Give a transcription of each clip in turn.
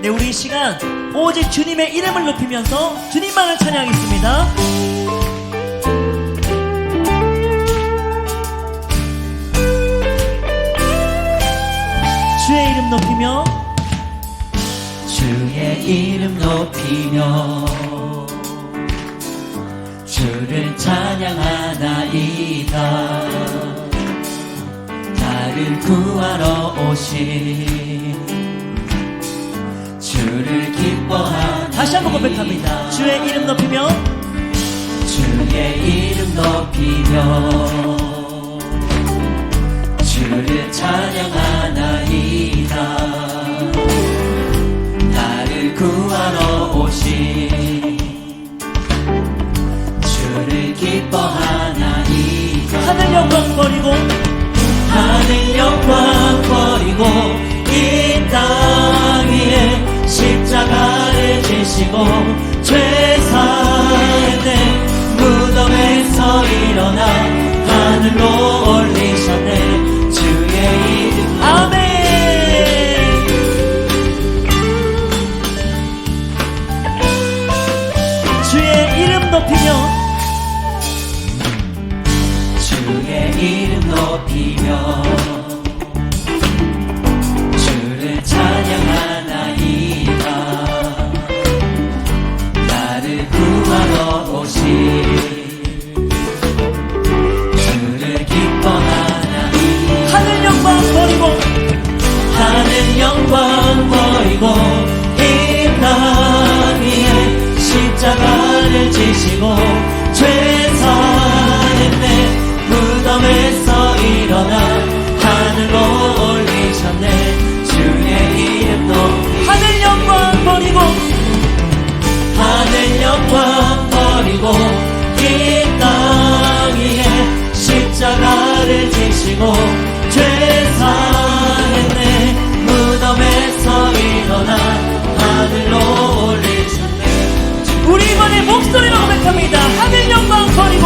네, 우리 이 시간 오직 주님의 이름을 높이면서 주님만을 찬양하겠습니다. 주의 이름 높이며 주의 이름 높이며 주를 찬양하나이다. 나를 구하러 오신 주를 기뻐하나이다. 다시 한번 고백합니다. 주의 이름 높이며 주의 이름 높이며 주를 찬양하나이다. 나를 구하러 오신 주를 기뻐하나이다. 하늘 영광 버리고 하늘 영광 버리고 이 땅 위에 십자가를 지시고 죄 사했네. 무덤에서 일어나 하늘로 올리셨네. 주의 이름 아멘. 주의 이름 높이며 주의 이름 높이며 주를 찬양하나이다. 나를 구하러 오신 주를 기뻐하나이다. 하늘 영광 버리고 하늘 영광 버리고 이 땅 위에 십자가를 지시고 죄 사했네. 무덤에서 일어나 하늘로 올리셨네. 주의 이름 높이 하늘 영광 버리고 하늘 영광 버리고 이 땅 위에 십자가를 지시고 죄 사했네. 무덤에서 일어나 하늘로 올리셨네. 우리 이번에 목소리로 고백합니다. 하늘 영광 버리고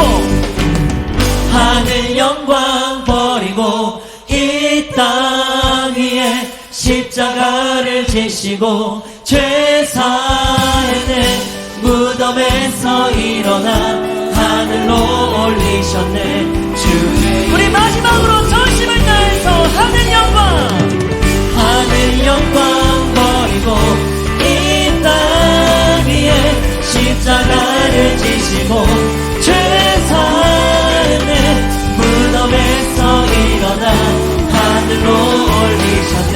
하늘 영광 버리고 이 땅 위에 십자가를 지시고 죄 사했네. 무덤에서 일어나 하늘로 올리셨네. 주의 우리 마지막으로 전심을 다해서 하늘 영광 하늘 영광 버리고 이 땅 위에 십자가를 지시고 죄 사했네. 무덤에서 일어나 하늘로 올리셨네.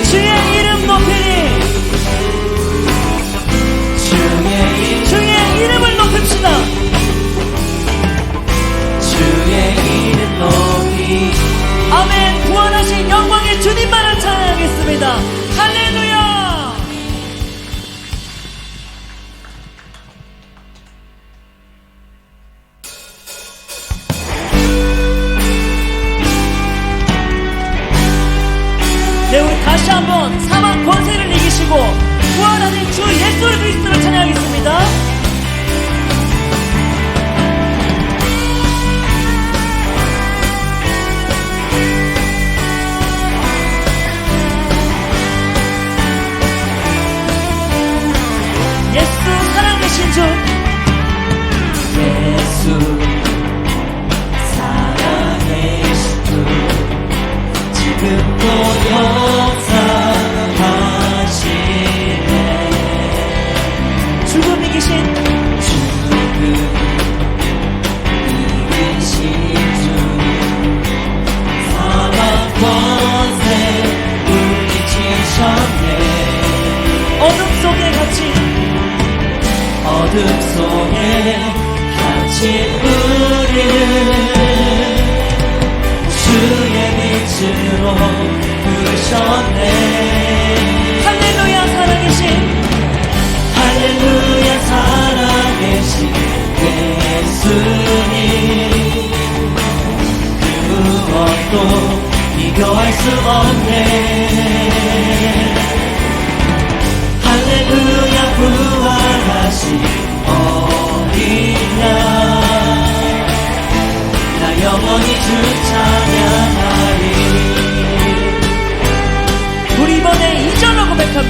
주의 이름 높이니 주의 이름을 높입시다. 주의 이름 높이 아멘. 구원하신 영광의 주님만을 찬양하겠습니다. 할렐루야. 네, 우리 다시 한번 사망 권세를 이기시고 구원하신 주 예수 그리스도를 찬양하겠습니다. 예수 살아계신 주 예수 살아계신 주 지금도 역사하시네. 죽음 이기신 죽음 이기신 주 사망 권세 물리치셨네. 어둠 속에 갇힌 어둠 속에 갇힌 우리를 주의 빛으로 부르셨네. 할렐루야 살아계신 할렐루야 살아계신 예수님. 그 무엇도 비교할 수 없네. 할렐루야 부활하신 어린 양. 나 영원히 주 찬양하리. 우리 이번에 2절로 고백합니다.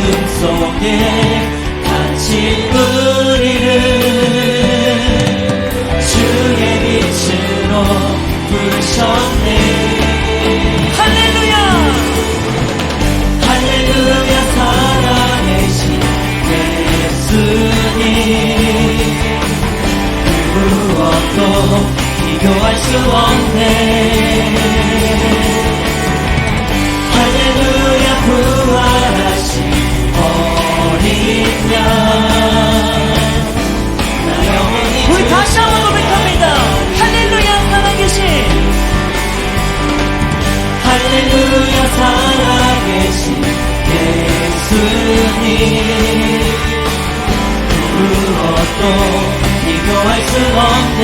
어둠 속에 갇힌 우리를 주의 빛으로 부르셨네. 할렐루야 할렐루야 살아계신 예수님 그 무엇도 비교할 수 없네. 할렐루야 부활하신 어린 양 나 영원히 우리 다시 한번 고백합니다. 할렐루야 살아계신 할렐루야 살아계신 예수님 무엇도 비교할 수 없네.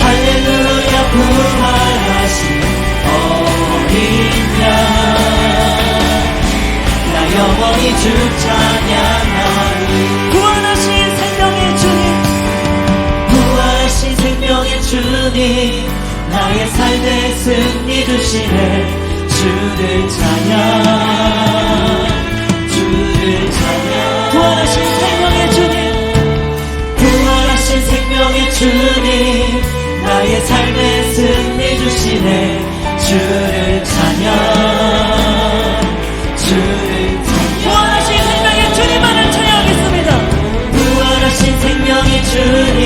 할렐루야 부활하신 어린 양 나 영원히 주 찬양하리. 구원하신 생명의 주님 부활하신 생명의 주님 나의 삶의 승리 주시네. 주를 찬양 주를 찬양. 구원하신 생명의 주님 부활하신 생명의 주님 나의 삶의 승리 주시네. 주를 찬양 주를 찬양. 구원하신 생명의 주님만을 찬양하겠습니다. 부활하신 생명의 주님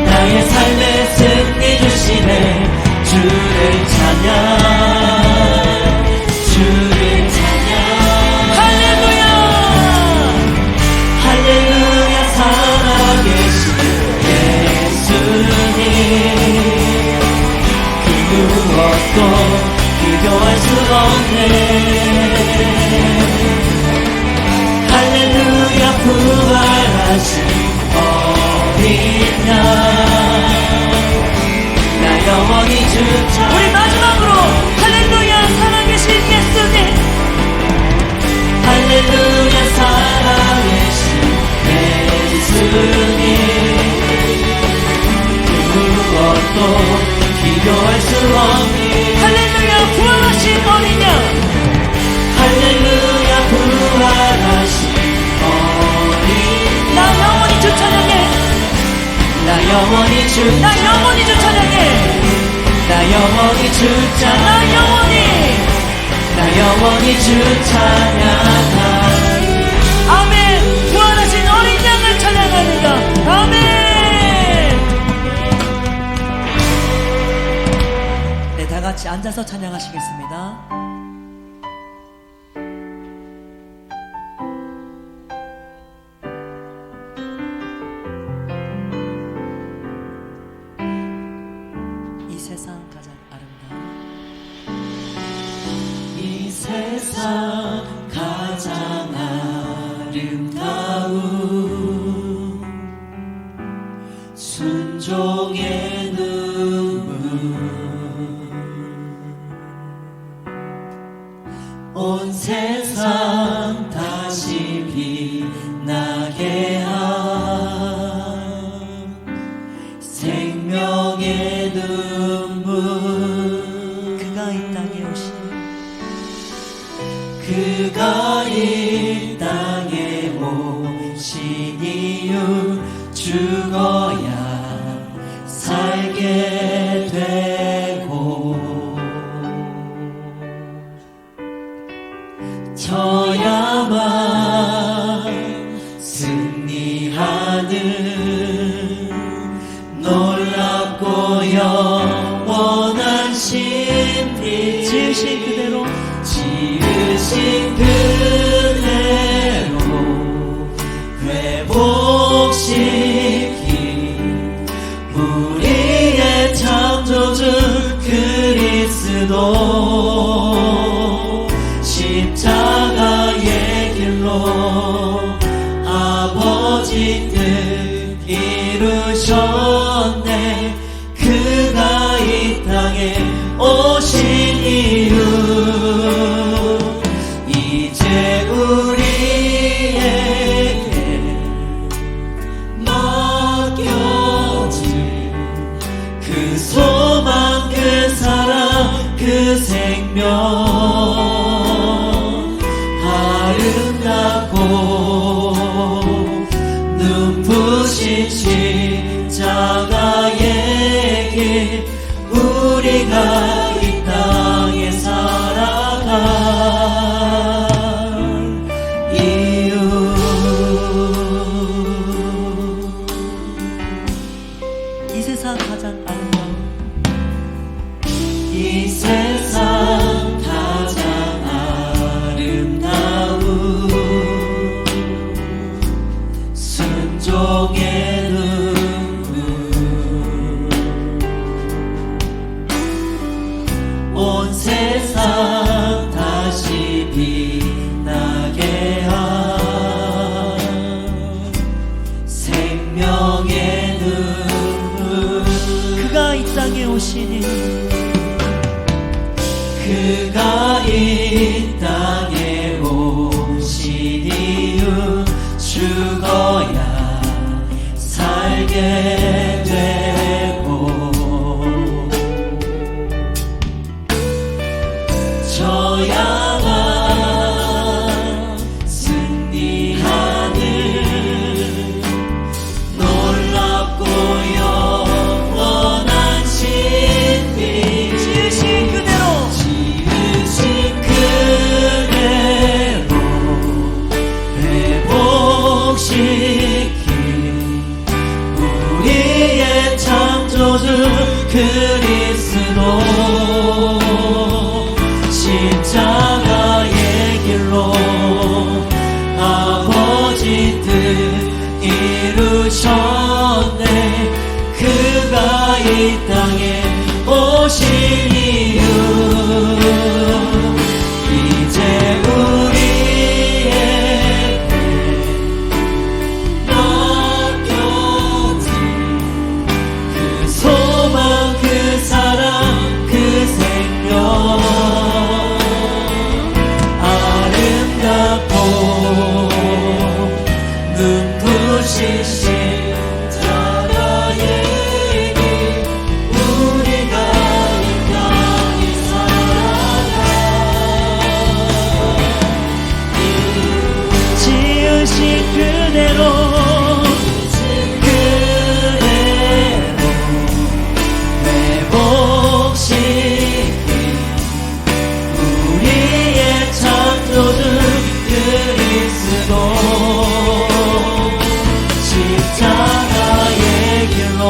나의 삶의 승리 주시네. 주를 찬양 주를 찬양. 할렐루야 할렐루야 살아계신 예수님 그 무엇도 비교할 수 없네. 할렐루야 부활하신 어린 양 나 영원히 주 찬양. 우리 마지막으로 할렐루야 살아계신 예수님 할렐루야 살아계신 예수님 그 무엇도 비교할 수 없니. 할렐루야 구원하신 어린 양 할렐루야 부활하신 어린 나 영원히 주 찬양해 나 영원히 주 나 영원히 주 찬양해 나 영원히 주 찬양 나 영원히 나 영원히 주 찬양하리. 아멘. 구원하신 어린 양을 찬양합니다. 아멘. 네, 다 같이 앉아서 찬양하시겠습니다. 이 세상 가장 아름다운 이 세상 가장 아름다운 순종의 눈물 온 세상 다시 빛나게 한 생명의 눈물 그가 이 땅에 오신 그가 이 땅에 오신 이유 죽어야 살게 되고 져야만 승리하는 놀랍고 영원한 신비 지으신 그대로 지으신 그대로 회복시킨 우리의 창조주 그리스도 십자가의 길로 아버지 뜻 이루셨네. 그가 이 땅에 오신 이유 이제 우리에게 맡겨질 그 소망 그 사랑 그 생명 눈부신 십자가의 길 우리가 이 땅에 살아갈 이유 이 세상 가장 아름다운 이 세상 가장 아름다운 순종의 눈물 온 세상 다시 빛나게 한 생명의 눈물 그가 이 땅에 오시니 그가 이 땅에 오신 이유 죽어야 살게 되고 져야만 승리하는 놀랍고 영원한 신비 지으신 그대로 지으신 그대로 회복시킨 우리의 창조주 그리스도 십자가의 길로 아버지 뜻 이루셨네 그가 이 땅에 오신 이유 이제 우리에게 맡겨진 그 소망 그 사랑 그 생명 아름답고 눈부신 십자가의 길 우리가 이 땅에 살아가 지으신 그대로 회복시킨 우리의 창조주 그리스도 십자가의 길로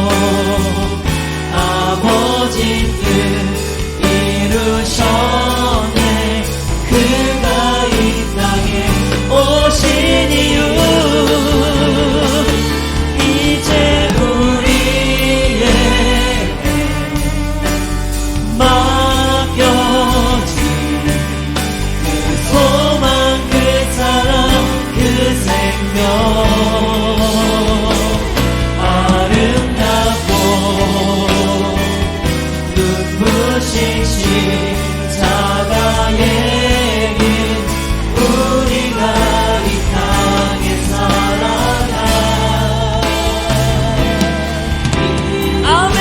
아버지 뜻 이루셨네 그가 이 땅에 오신 이유 이제 우리에게 맡겨진 그 소망 그 사랑 그 생명 아름답고 눈부신 십자가의 길 우리가 이 땅에 살아가 아멘.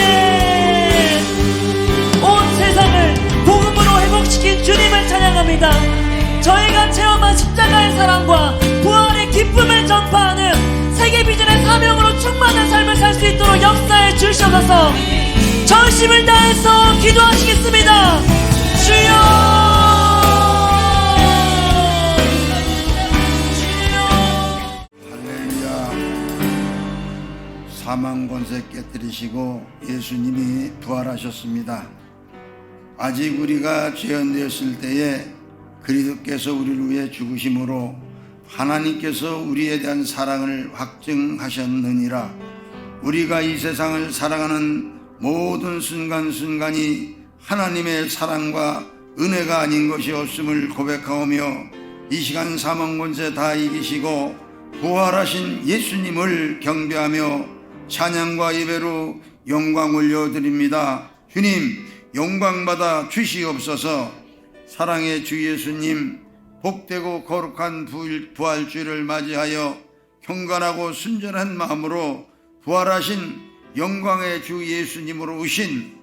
온 세상을 복음으로 회복시킨 주님을 찬양합니다. 저희가 체험한 십자가의 사랑과 부활의 기쁨을 전파하는 세계 비전의 사명으로 충만한 삶을 살 수 있도록 역사해 주시옵소서. 전심을 다해서 기도하시겠습니다. 주여. 할렐루야. 사망 권세 깨뜨리시고 예수님이 부활하셨습니다. 아직 우리가 죄인되었을 때에 그리스도께서 우리를 위해 죽으심으로 하나님께서 우리에 대한 사랑을 확증하셨느니라. 우리가 이 세상을 살아가는 모든 순간순간이 하나님의 사랑과 은혜가 아닌 것이 없음을 고백하오며 이 시간 사망 권세 다 이기시고 부활하신 예수님을 경배하며 찬양과 예배로 영광 올려드립니다. 주님 영광받아 주시옵소서. 사랑의 주 예수님, 복되고 거룩한 부활주를 맞이하여 경건하고 순전한 마음으로 부활하신 영광의 주 예수님으로 오신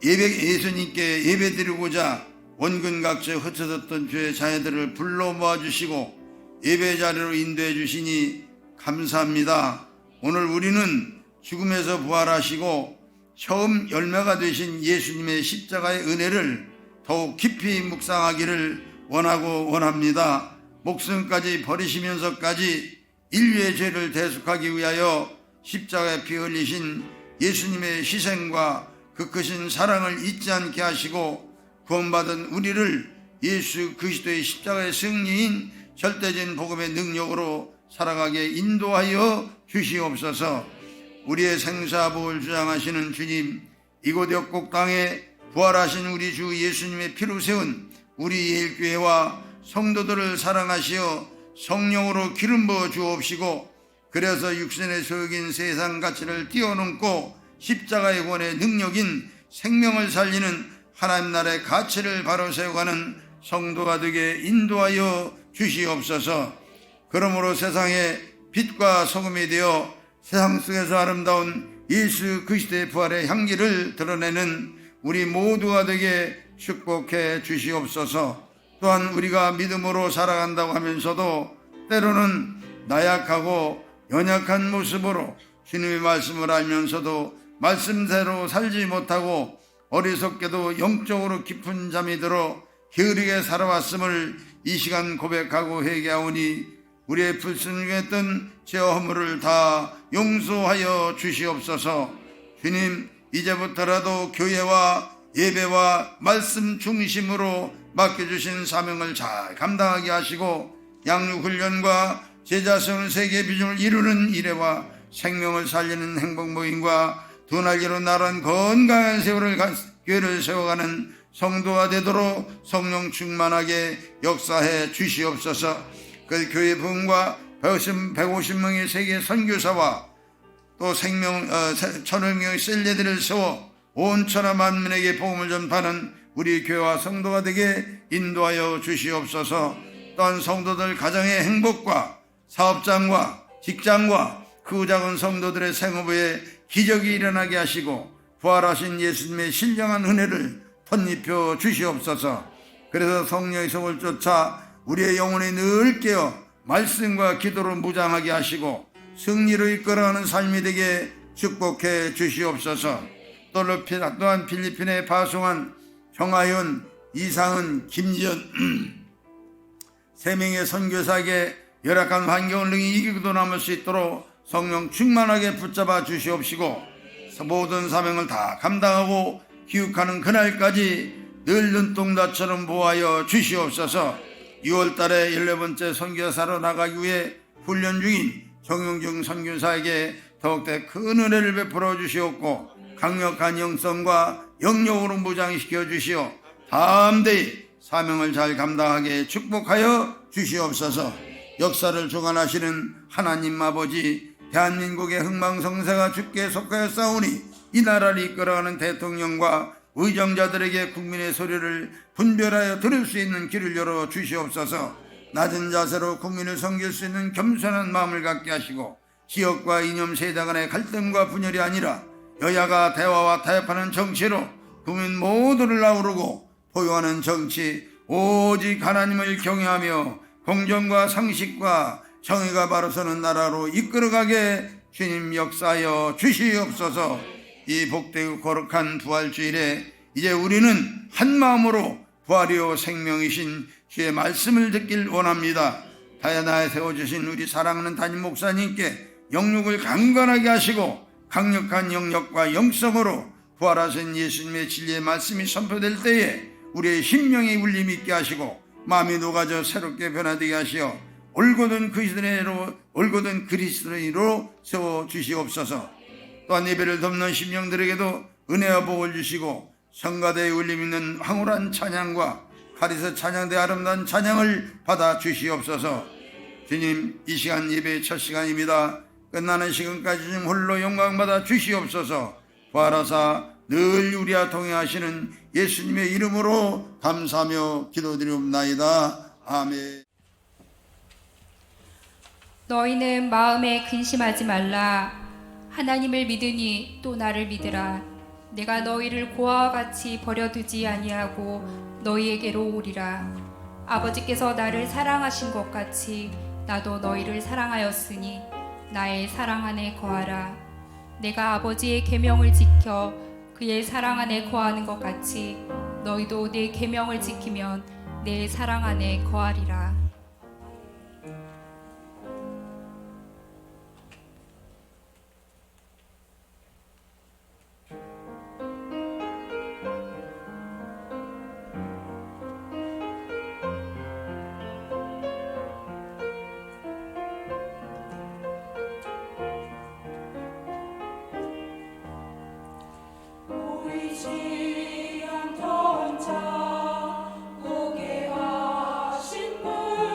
예수님께 예배드리고자 원근각지에 흩어졌던 주의 자녀들을 불러 모아주시고 예배 자리로 인도해 주시니 감사합니다. 오늘 우리는 죽음에서 부활하시고 처음 열매가 되신 예수님의 십자가의 은혜를 더욱 깊이 묵상하기를 원합니다. 목숨까지 버리시면서까지 인류의 죄를 대속하기 위하여 십자가에 피 흘리신 예수님의 희생과 그 크신 사랑을 잊지 않게 하시고 구원받은 우리를 예수 그리스도의 십자가의 승리인 절대적인 복음의 능력으로 살아가게 인도하여 주시옵소서. 우리의 생사복을 주장하시는 주님, 이곳 역곡 땅에 부활하신 우리 주 예수님의 피로 세운 우리 예일교회와 성도들을 사랑하시어 성령으로 기름 부어 주옵시고, 그래서 육신의 소욕인 세상 가치를 뛰어넘고 십자가의 구원의 능력인 생명을 살리는 하나님 나라의 가치를 바로 세워가는 성도가 되게 인도하여 주시옵소서. 그러므로 세상에 빛과 소금이 되어 세상 속에서 아름다운 예수 그리스도의 부활의 향기를 드러내는 우리 모두가 되게 축복해 주시옵소서. 또한 우리가 믿음으로 살아간다고 하면서도 때로는 나약하고 연약한 모습으로 주님의 말씀을 알면서도 말씀대로 살지 못하고 어리석게도 영적으로 깊은 잠이 들어 게으르게 살아왔음을 이 시간 고백하고 회개하오니 우리의 불순종했던 죄와 허물을 다 용서하여 주시옵소서. 주님, 이제부터라도 교회와 예배와 말씀 중심으로 맡겨주신 사명을 잘 감당하게 하시고 양육훈련과 제자 세우는 세계 비전을 이루는 일회와 생명을 살리는 행복모임과 두 날개로 날아간 건강한 세월을 교회를 세워가는 성도가 되도록 성령 충만하게 역사해 주시옵소서. 그 교회 부흥과 150명의 세계 선교사와 또 천여 명의 셀레들을 세워 온 천하 만민에게 복음을 전파하는 우리 교회와 성도가 되게 인도하여 주시옵소서. 또한 성도들 가정의 행복과 사업장과 직장과 그 작은 성도들의 생업에 기적이 일어나게 하시고 부활하신 예수님의 신령한 은혜를 덧입혀 주시옵소서. 그래서 성령의 성을 쫓아 우리의 영혼이 늘 깨어 말씀과 기도로 무장하게 하시고 승리로 이끌어가는 삶이 되게 축복해 주시옵소서. 또한 필리핀에 파송한 정하윤, 이상은, 김지연 3명의 선교사에게 열악한 환경을 능히 이기고도 남을 수 있도록 성령 충만하게 붙잡아 주시옵시고 모든 사명을 다 감당하고 기육하는 그날까지 늘 눈동자처럼 보호하여 주시옵소서. 6월달에 14번째 선교사로 나가기 위해 훈련 중인 정용중 선교사에게 더욱더 큰 은혜를 베풀어 주시옵고 강력한 영성과 영역으로 무장시켜 주시어 담대히 사명을 잘 감당하게 축복하여 주시옵소서. 역사를 주관하시는 하나님 아버지, 대한민국의 흥망성쇠가 주께 속하여 싸우니 이 나라를 이끌어가는 대통령과 의정자들에게 국민의 소리를 분별하여 들을 수 있는 길을 열어 주시옵소서. 낮은 자세로 국민을 섬길 수 있는 겸손한 마음을 갖게 하시고 지역과 이념 세대 간의 갈등과 분열이 아니라 여야가 대화와 타협하는 정치로 국민 모두를 아우르고 포용하는 정치, 오직 하나님을 경외하며 공정과 상식과 정의가 바로 서는 나라로 이끌어가게 주님 역사하여 주시옵소서. 이 복되고 거룩한 부활주일에 이제 우리는 한 마음으로 부활이요 생명이신 주의 말씀을 듣길 원합니다. 다야나에 세워주신 우리 사랑하는 담임 목사님께 영육을 강건하게 하시고 강력한 영역과 영성으로 부활하신 예수님의 진리의 말씀이 선포될 때에 우리의 심령이 울림 있게 하시고 마음이 녹아져 새롭게 변화되게 하시어 올곧은 그리스도인으로 세워주시옵소서. 또한 예배를 돕는 심령들에게도 은혜와 복을 주시고 성가대에 울림 있는 황홀한 찬양과 가리서 찬양대 아름다운 찬양을 받아 주시옵소서. 주님, 이 시간 예배의 첫 시간입니다. 끝나는 시간까지 주님 홀로 영광받아 주시옵소서. 부활하사 늘 우리와 동행하시는 예수님의 이름으로 감사하며 기도드리옵나이다. 아멘. 너희는 마음에 근심하지 말라. 하나님을 믿으니 또 나를 믿으라. 내가 너희를 고아와 같이 버려두지 아니하고 너희에게로 오리라. 아버지께서 나를 사랑하신 것 같이 나도 너희를 사랑하였으니 나의 사랑 안에 거하라. 내가 아버지의 계명을 지켜 그의 사랑 안에 거하는 것 같이 너희도 내 계명을 지키면 내 사랑 안에 거하리라. 보이지 않던 자 고개 하신 분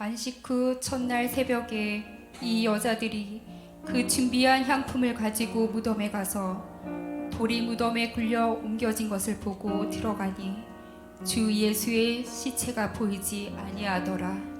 안식 후 첫날 새벽에 이 여자들이 그 준비한 향품을 가지고 무덤에 가서 돌이 무덤에 굴려 옮겨진 것을 보고 들어가니 주 예수의 시체가 보이지 아니하더라.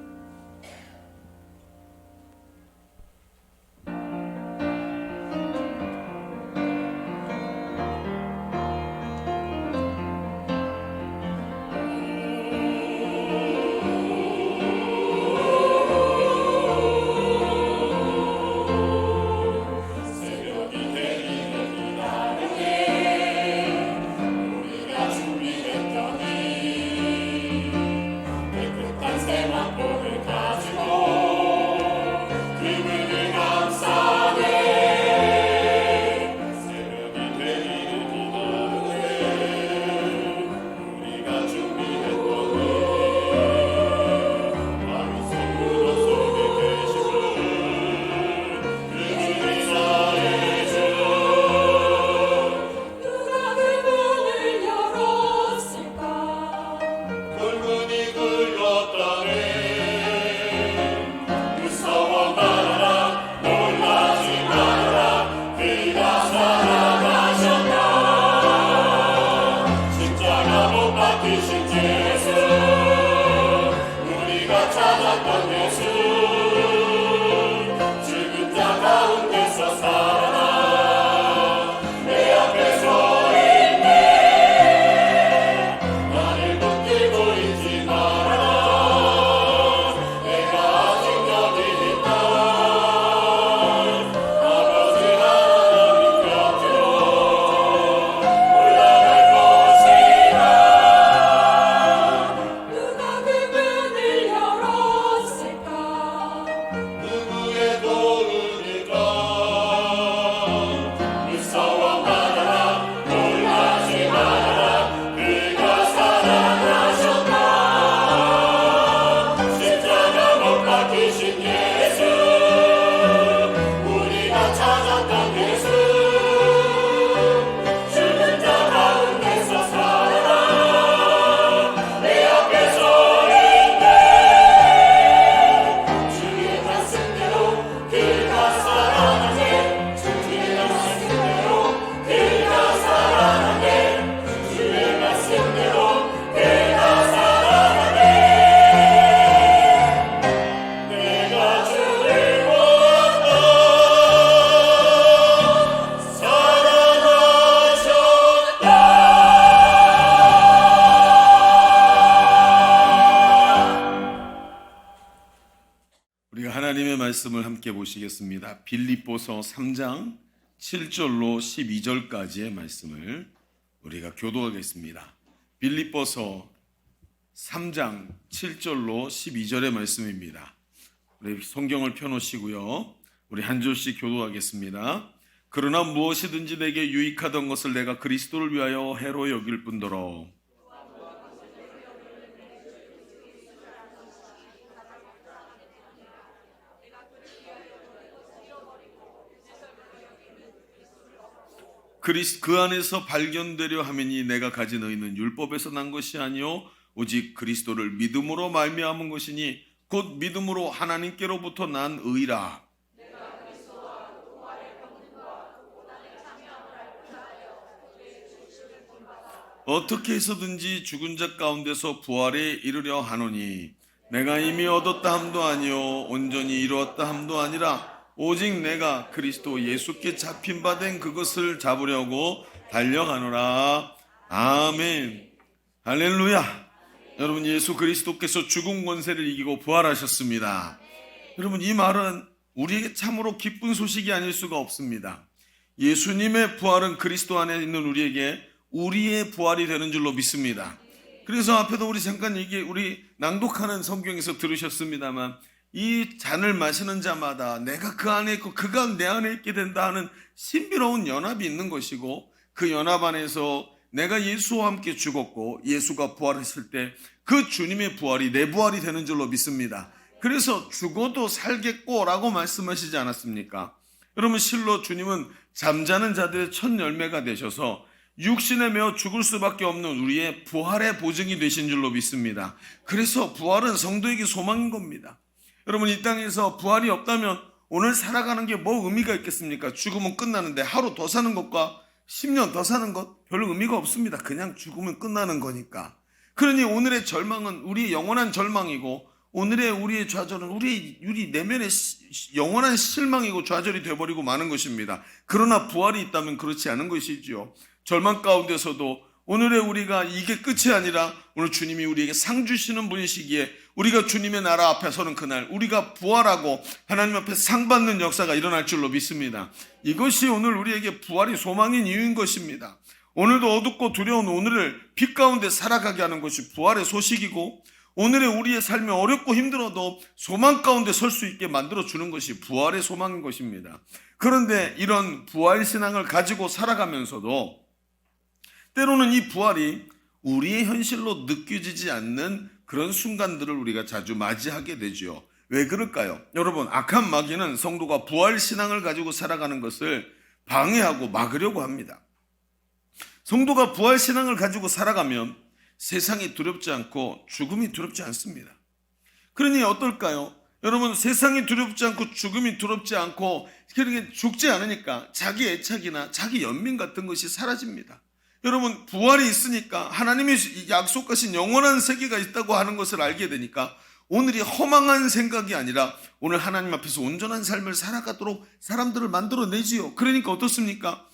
말씀을 함께 보시겠습니다. 빌립보서 3장 7절로 12절까지의 말씀을 우리가 교도하겠습니다. 빌립보서 3장 7절로 12절의 말씀입니다. 우리 성경을 펴놓으시고요. 우리 한 절씩 교도하겠습니다. 그러나 무엇이든지 내게 유익하던 것을 내가 그리스도를 위하여 해로 여길 뿐더러 그 안에서 발견되려 하매니 내가 가진 의는 율법에서 난 것이 아니요 오직 그리스도를 믿음으로 말미암은 것이니 곧 믿음으로 하나님께로부터 난 의라. 어떻게 해서든지 죽은 자 가운데서 부활에 이르려 하노니 내가 이미 얻었다 함도 아니요 온전히 이루었다 함도 아니라 오직 내가 그리스도 예수께 잡힌 바 된 그것을 잡으려고 달려가노라. 아멘. 할렐루야. 여러분, 예수 그리스도께서 죽은 권세를 이기고 부활하셨습니다. 여러분, 이 말은 우리에게 참으로 기쁜 소식이 아닐 수가 없습니다. 예수님의 부활은 그리스도 안에 있는 우리에게 우리의 부활이 되는 줄로 믿습니다. 그래서 앞에도 우리 잠깐 우리 낭독하는 성경에서 들으셨습니다만 이 잔을 마시는 자마다 내가 그 안에 있고 그가 내 안에 있게 된다 하는 신비로운 연합이 있는 것이고 그 연합 안에서 내가 예수와 함께 죽었고 예수가 부활했을 때 그 주님의 부활이 내 부활이 되는 줄로 믿습니다. 그래서 죽어도 살겠고 라고 말씀하시지 않았습니까? 여러분, 실로 주님은 잠자는 자들의 첫 열매가 되셔서 육신에 매어 죽을 수밖에 없는 우리의 부활의 보증이 되신 줄로 믿습니다. 그래서 부활은 성도에게 소망인 겁니다. 여러분, 이 땅에서 부활이 없다면 오늘 살아가는 게 뭐 의미가 있겠습니까? 죽으면 끝나는데 하루 더 사는 것과 10년 더 사는 것 별로 의미가 없습니다. 그냥 죽으면 끝나는 거니까. 그러니 오늘의 절망은 우리의 영원한 절망이고, 오늘의 우리의 좌절은 우리 내면의 영원한 실망이고 좌절이 되어버리고 마는 것입니다. 그러나 부활이 있다면 그렇지 않은 것이지요. 절망 가운데서도 오늘의 우리가 이게 끝이 아니라 오늘 주님이 우리에게 상 주시는 분이시기에 우리가 주님의 나라 앞에 서는 그날 우리가 부활하고 하나님 앞에 상 받는 역사가 일어날 줄로 믿습니다. 이것이 오늘 우리에게 부활이 소망인 이유인 것입니다. 오늘도 어둡고 두려운 오늘을 빛 가운데 살아가게 하는 것이 부활의 소식이고, 오늘의 우리의 삶이 어렵고 힘들어도 소망 가운데 설 수 있게 만들어주는 것이 부활의 소망인 것입니다. 그런데 이런 부활 신앙을 가지고 살아가면서도 때로는 이 부활이 우리의 현실로 느껴지지 않는 그런 순간들을 우리가 자주 맞이하게 되죠. 왜 그럴까요? 여러분, 악한 마귀는 성도가 부활 신앙을 가지고 살아가는 것을 방해하고 막으려고 합니다. 성도가 부활 신앙을 가지고 살아가면 세상이 두렵지 않고 죽음이 두렵지 않습니다. 그러니 어떨까요? 여러분, 세상이 두렵지 않고 죽음이 두렵지 않고 그렇게 죽지 않으니까 자기 애착이나 자기 연민 같은 것이 사라집니다. 여러분, 부활이 있으니까 하나님이 약속하신 영원한 세계가 있다고 하는 것을 알게 되니까 오늘이 허망한 생각이 아니라 오늘 하나님 앞에서 온전한 삶을 살아가도록 사람들을 만들어내지요. 그러니까 어떻습니까?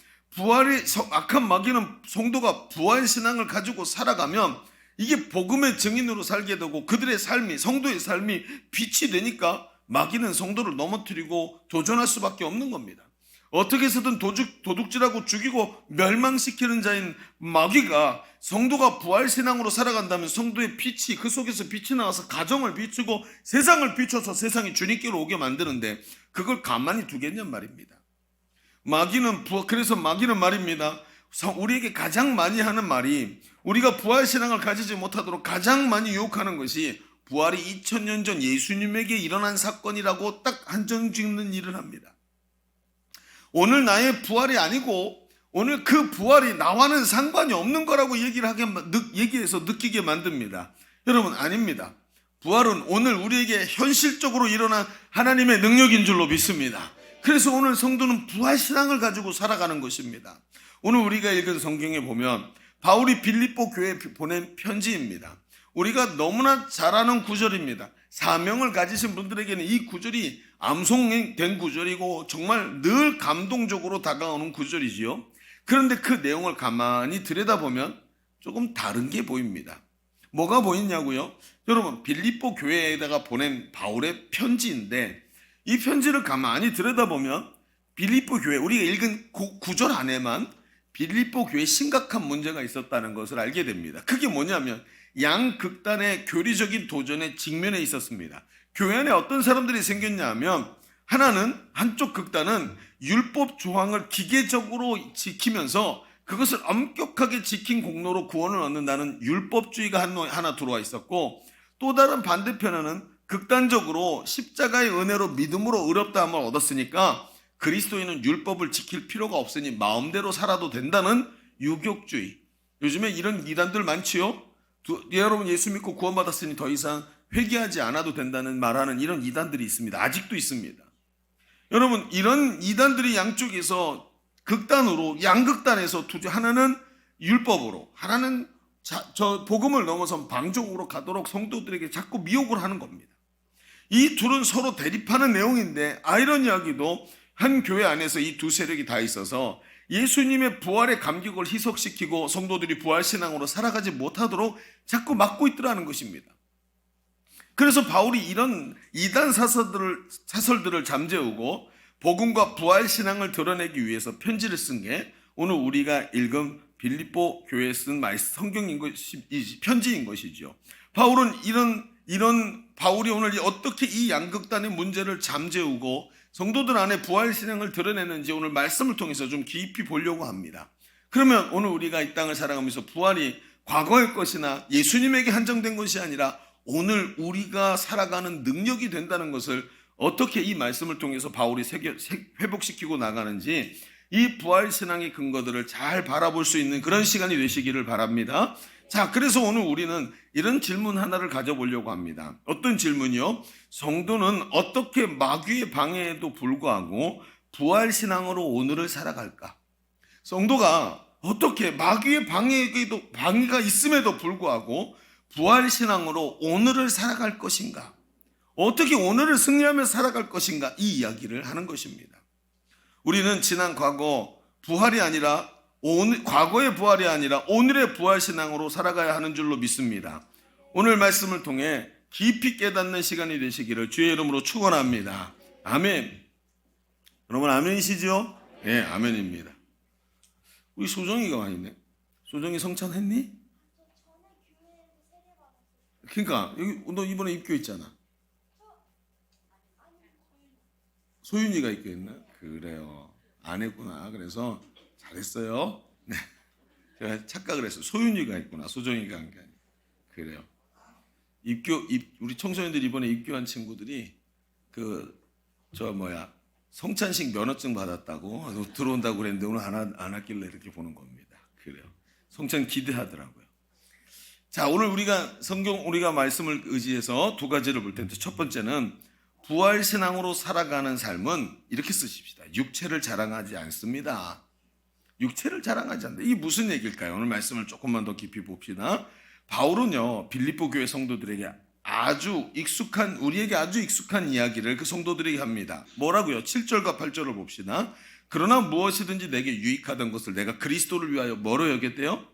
악한 마귀는 성도가 부활 신앙을 가지고 살아가면 이게 복음의 증인으로 살게 되고 그들의 삶이, 성도의 삶이 빛이 되니까 마귀는 성도를 넘어뜨리고 도전할 수밖에 없는 겁니다. 어떻게 해서든 도둑질하고 죽이고 멸망시키는 자인 마귀가 성도가 부활신앙으로 살아간다면 성도의 빛이, 그 속에서 빛이 나와서 가정을 비추고 세상을 비춰서 세상이 주님께로 오게 만드는데 그걸 가만히 두겠냔 말입니다. 그래서 마귀는 말입니다. 우리에게 가장 많이 하는 말이, 우리가 부활신앙을 가지지 못하도록 가장 많이 유혹하는 것이 부활이 2000년 전 예수님에게 일어난 사건이라고 딱 한정 짓는 일을 합니다. 오늘 나의 부활이 아니고 오늘 그 부활이 나와는 상관이 없는 거라고 얘기해서 느끼게 만듭니다. 여러분, 아닙니다. 부활은 오늘 우리에게 현실적으로 일어난 하나님의 능력인 줄로 믿습니다. 그래서 오늘 성도는 부활신앙을 가지고 살아가는 것입니다. 오늘 우리가 읽은 성경에 보면 바울이 빌립보 교회에 보낸 편지입니다. 우리가 너무나 잘 아는 구절입니다. 사명을 가지신 분들에게는 이 구절이 암송된 구절이고 정말 늘 감동적으로 다가오는 구절이지요. 그런데 그 내용을 가만히 들여다보면 조금 다른 게 보입니다. 뭐가 보이냐고요? 여러분, 빌립보 교회에다가 보낸 바울의 편지인데 이 편지를 가만히 들여다보면 빌립보 교회, 우리가 읽은 구절 안에만 빌립보 교회에 심각한 문제가 있었다는 것을 알게 됩니다. 그게 뭐냐면 양극단의 교리적인 도전에 직면해 있었습니다. 교회 안에 어떤 사람들이 생겼냐 하면 한쪽 극단은 율법 조항을 기계적으로 지키면서 그것을 엄격하게 지킨 공로로 구원을 얻는다는 율법주의가 하나 들어와 있었고, 또 다른 반대편에는 극단적으로 십자가의 은혜로 믿음으로 의롭다함을 얻었으니까 그리스도인은 율법을 지킬 필요가 없으니 마음대로 살아도 된다는 유격주의. 요즘에 이런 이단들 많지요? 여러분, 예수 믿고 구원받았으니 더 이상 회개하지 않아도 된다는 말하는 이런 이단들이 있습니다. 아직도 있습니다. 여러분, 이런 이단들이 양쪽에서 양극단에서 하나는 율법으로, 하나는 저 복음을 넘어선 방종으로 가도록 성도들에게 자꾸 미혹을 하는 겁니다. 이 둘은 서로 대립하는 내용인데 아이러니하게도 한 교회 안에서 이 두 세력이 다 있어서 예수님의 부활의 감격을 희석시키고 성도들이 부활신앙으로 살아가지 못하도록 자꾸 막고 있더라는 것입니다. 그래서 바울이 이런 이단 사설들을 잠재우고 복음과 부활신앙을 드러내기 위해서 편지를 쓴 게 오늘 우리가 읽은 빌립보 교회에 쓴 편지인 것이죠. 바울은 바울이 오늘 어떻게 이 양극단의 문제를 잠재우고 성도들 안에 부활신앙을 드러내는지 오늘 말씀을 통해서 좀 깊이 보려고 합니다. 그러면 오늘 우리가 이 땅을 살아가면서 부활이 과거의 것이나 예수님에게 한정된 것이 아니라 오늘 우리가 살아가는 능력이 된다는 것을 어떻게 이 말씀을 통해서 바울이 회복시키고 나가는지 이 부활신앙의 근거들을 잘 바라볼 수 있는 그런 시간이 되시기를 바랍니다. 자, 그래서 오늘 우리는 이런 질문 하나를 가져보려고 합니다. 어떤 질문이요? 성도는 어떻게 마귀의 방해에도 불구하고 부활신앙으로 오늘을 살아갈까? 성도가 어떻게 마귀의 방해가 있음에도 불구하고 부활신앙으로 오늘을 살아갈 것인가? 어떻게 오늘을 승리하며 살아갈 것인가? 이 이야기를 하는 것입니다. 우리는 지난 과거 부활이 아니라 과거의 부활이 아니라 오늘의 부활신앙으로 살아가야 하는 줄로 믿습니다. 오늘 말씀을 통해 깊이 깨닫는 시간이 되시기를 주의 이름으로 축원합니다. 아멘. 여러분 아멘이시죠? 예, 아멘입니다. 우리 소정이가 와 있네. 소정이 성찬했니? 그러니까 여기 너 이번에 입교했잖아. 소윤이가 입교했나? 그래요. 안 했구나. 그래서 잘했어요. 네. 제가 착각을 했어요. 소윤이가 했구나. 소정이가 한 게 아니에요. 그래요. 우리 청소년들이 이번에 입교한 친구들이 성찬식 면허증 받았다고 들어온다고 그랬는데 오늘 안 왔길래 이렇게 보는 겁니다. 그래요. 성찬 기대하더라고요. 자, 오늘 우리가 말씀을 의지해서 두 가지를 볼 텐데, 첫 번째는 부활신앙으로 살아가는 삶은 이렇게 쓰십시다. 육체를 자랑하지 않습니다. 육체를 자랑하지 않는다. 이게 무슨 얘기일까요? 오늘 말씀을 조금만 더 깊이 봅시다. 바울은요, 빌립보 교회 성도들에게 우리에게 아주 익숙한 이야기를 그 성도들에게 합니다. 뭐라고요? 7절과 8절을 봅시다. 그러나 무엇이든지 내게 유익하던 것을 내가 그리스도를 위하여 뭐로 여겼대요?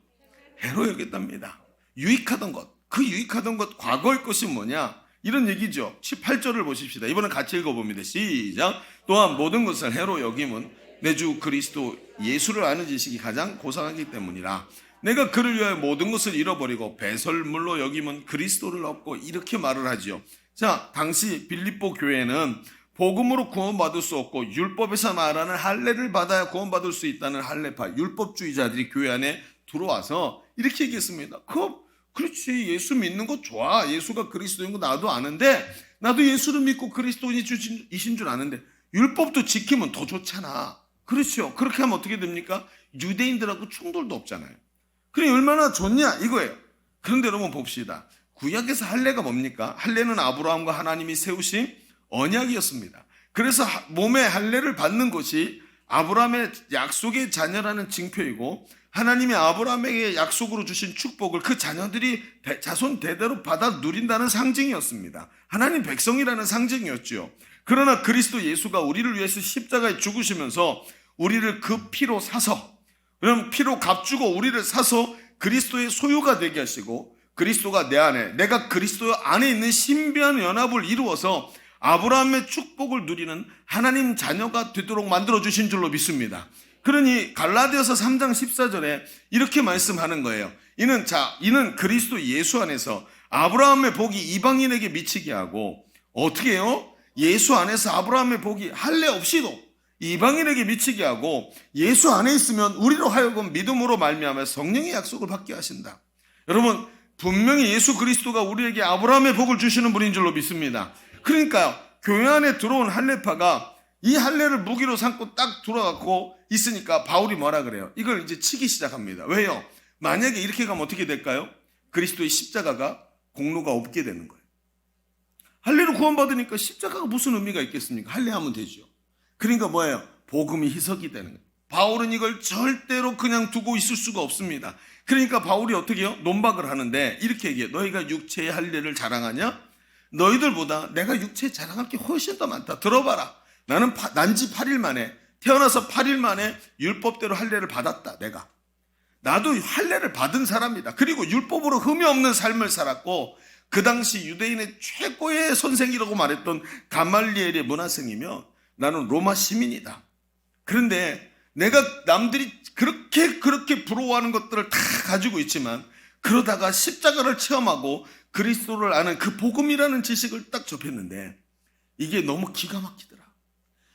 해로 여겼답니다. 유익하던 것. 그 유익하던 것, 과거의 것이 뭐냐? 이런 얘기죠. 18절을 보십시다. 이번엔 같이 읽어봅니다. 시작. 또한 모든 것을 해로 여김은 내 주 그리스도 예수를 아는 지식이 가장 고상하기 때문이라. 내가 그를 위하여 모든 것을 잃어버리고 배설물로 여김은 그리스도를 얻고, 이렇게 말을 하지요. 자, 당시 빌립보 교회는 복음으로 구원받을 수 없고 율법에서 말하는 할례를 받아야 구원받을 수 있다는 할례파 율법주의자들이 교회 안에 들어와서 이렇게 얘기했습니다. 그렇지, 예수 믿는 거 좋아. 예수가 그리스도인 거 나도 아는데, 나도 예수를 믿고 그리스도인이신 줄 아는데 율법도 지키면 더 좋잖아. 그렇죠. 그렇게 하면 어떻게 됩니까? 유대인들하고 충돌도 없잖아요. 그래, 얼마나 좋냐 이거예요. 그런데 여러분 봅시다. 구약에서 할례가 뭡니까? 할례는 아브라함과 하나님이 세우신 언약이었습니다. 그래서 몸의 할례를 받는 것이 아브라함의 약속의 자녀라는 징표이고, 하나님이 아브라함에게 약속으로 주신 축복을 그 자녀들이 자손 대대로 받아 누린다는 상징이었습니다. 하나님 백성이라는 상징이었죠. 그러나 그리스도 예수가 우리를 위해서 십자가에 죽으시면서 우리를 그 피로 사서, 그럼 피로 값주고 우리를 사서 그리스도의 소유가 되게 하시고, 그리스도가 내 안에, 내가 그리스도 안에 있는 신비한 연합을 이루어서 아브라함의 축복을 누리는 하나님 자녀가 되도록 만들어주신 줄로 믿습니다. 그러니 갈라디아서 3장 14절에 이렇게 말씀하는 거예요. 이는 그리스도 예수 안에서 아브라함의 복이 이방인에게 미치게 하고, 어떻게 해요? 예수 안에서 아브라함의 복이 할례 없이도 이방인에게 미치게 하고, 예수 안에 있으면 우리로 하여금 믿음으로 말미암아 성령의 약속을 받게 하신다. 여러분, 분명히 예수 그리스도가 우리에게 아브라함의 복을 주시는 분인 줄로 믿습니다. 그러니까 교회 안에 들어온 할례파가 이 할례를 무기로 삼고 딱 돌아가고 있으니까 바울이 뭐라 그래요? 이걸 이제 치기 시작합니다. 왜요? 만약에 이렇게 가면 어떻게 될까요? 그리스도의 십자가가 공로가 없게 되는 거예요. 할례로 구원받으니까 십자가가 무슨 의미가 있겠습니까? 할례하면 되죠. 그러니까 뭐예요? 복음이 희석이 되는 거예요. 바울은 이걸 절대로 그냥 두고 있을 수가 없습니다. 그러니까 바울이 어떻게 해요? 논박을 하는데 이렇게 얘기해요. 너희가 육체의 할례를 자랑하냐? 너희들보다 내가 육체에 자랑할 게 훨씬 더 많다. 들어봐라. 나는 난지 8일 만에, 태어나서 8일 만에 율법대로 할례를 받았다. 나도 할례를 받은 사람이다. 그리고 율법으로 흠이 없는 삶을 살았고, 그 당시 유대인의 최고의 선생이라고 말했던 가말리엘의 문화생이며, 나는 로마 시민이다. 그런데 내가 남들이 그렇게 부러워하는 것들을 다 가지고 있지만, 그러다가 십자가를 체험하고 그리스도를 아는 그 복음이라는 지식을 딱 접했는데 이게 너무 기가 막히더라.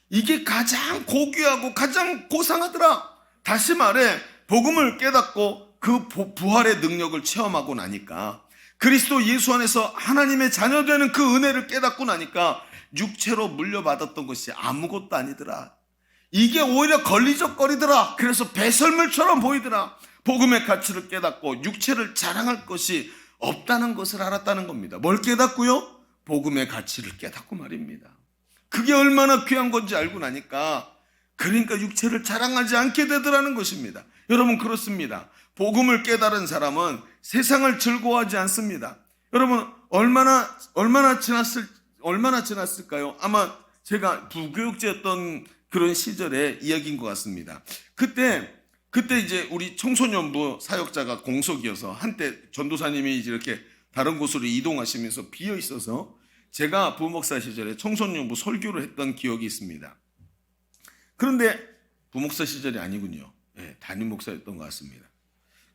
이게 가장 고귀하고 가장 고상하더라. 다시 말해, 복음을 깨닫고 그 부활의 능력을 체험하고 나니까, 그리스도 예수 안에서 하나님의 자녀되는 그 은혜를 깨닫고 나니까 육체로 물려받았던 것이 아무것도 아니더라. 이게 오히려 걸리적거리더라. 그래서 배설물처럼 보이더라. 복음의 가치를 깨닫고 육체를 자랑할 것이 없다는 것을 알았다는 겁니다. 뭘 깨닫고요? 복음의 가치를 깨닫고 말입니다. 그게 얼마나 귀한 건지 알고 나니까 그러니까 육체를 자랑하지 않게 되더라는 것입니다. 여러분 그렇습니다. 복음을 깨달은 사람은 세상을 즐거워하지 않습니다. 여러분 얼마나 지났을까요? 아마 제가 부교육제였던 그런 시절의 이야기인 것 같습니다. 그때 이제 우리 청소년부 사역자가 공석이어서 한때 전도사님이 이제 이렇게 다른 곳으로 이동하시면서 비어 있어서 제가 부목사 시절에 청소년부 설교를 했던 기억이 있습니다. 그런데 부목사 시절이 아니군요. 네, 담임 목사였던 것 같습니다.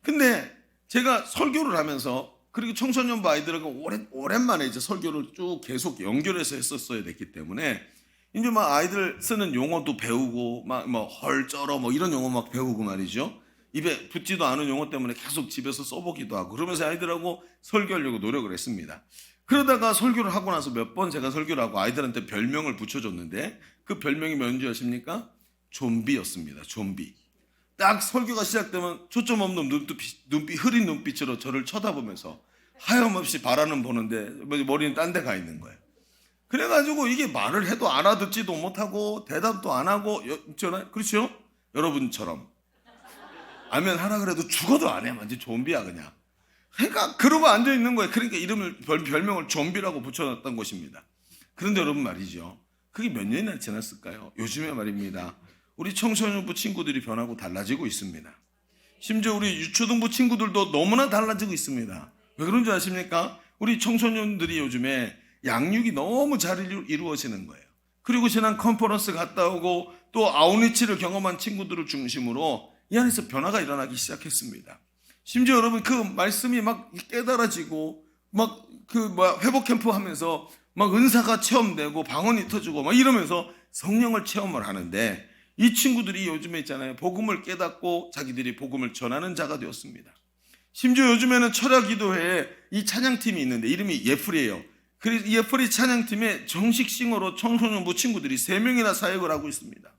근데 제가 설교를 하면서 그리고 청소년부 아이들하고 오랜만에 이제 설교를 쭉 계속 연결해서 했었어야 됐기 때문에 이제 막 아이들 쓰는 용어도 배우고 막 뭐 헐쩔어 뭐 이런 용어 막 배우고 말이죠. 입에 붙지도 않은 용어 때문에 계속 집에서 써보기도 하고 그러면서 아이들하고 설교하려고 노력을 했습니다. 그러다가 설교를 하고 나서 몇 번 제가 설교를 하고 아이들한테 별명을 붙여줬는데 그 별명이 뭔지 아십니까? 좀비였습니다. 좀비. 딱 설교가 시작되면 초점 없는 흐린 눈빛으로 저를 쳐다보면서 하염없이 바라는 보는데 머리는 딴 데 가 있는 거예요. 그래가지고 이게 말을 해도 알아듣지도 못하고 대답도 안 하고 그렇죠? 여러분처럼 아멘 하라 그래도 죽어도 안 해. 완전 좀비야 그냥. 그러니까 그러고 앉아 있는 거예요. 그러니까 별명을 좀비라고 붙여놨던 것입니다. 그런데 여러분 말이죠. 그게 몇 년이나 지났을까요? 요즘에 말입니다. 우리 청소년부 친구들이 변하고 달라지고 있습니다. 심지어 우리 유초등부 친구들도 너무나 달라지고 있습니다. 왜 그런 줄 아십니까? 우리 청소년들이 요즘에 양육이 너무 잘 이루어지는 거예요. 그리고 지난 컨퍼런스 갔다 오고 또 아웃리치를 경험한 친구들을 중심으로 이 안에서 변화가 일어나기 시작했습니다. 심지어 여러분 그 말씀이 막 깨달아지고 막 회복 캠프 하면서 막 은사가 체험되고 방언이 터지고 막 이러면서 성령을 체험을 하는데 이 친구들이 요즘에 있잖아요. 복음을 깨닫고 자기들이 복음을 전하는 자가 되었습니다. 심지어 요즘에는 철야기도회에 이 찬양팀이 있는데 이름이 예풀이에요. 그래서 이 예풀이 찬양팀에 정식 싱어로 청소년부 친구들이 3명이나 사역을 하고 있습니다.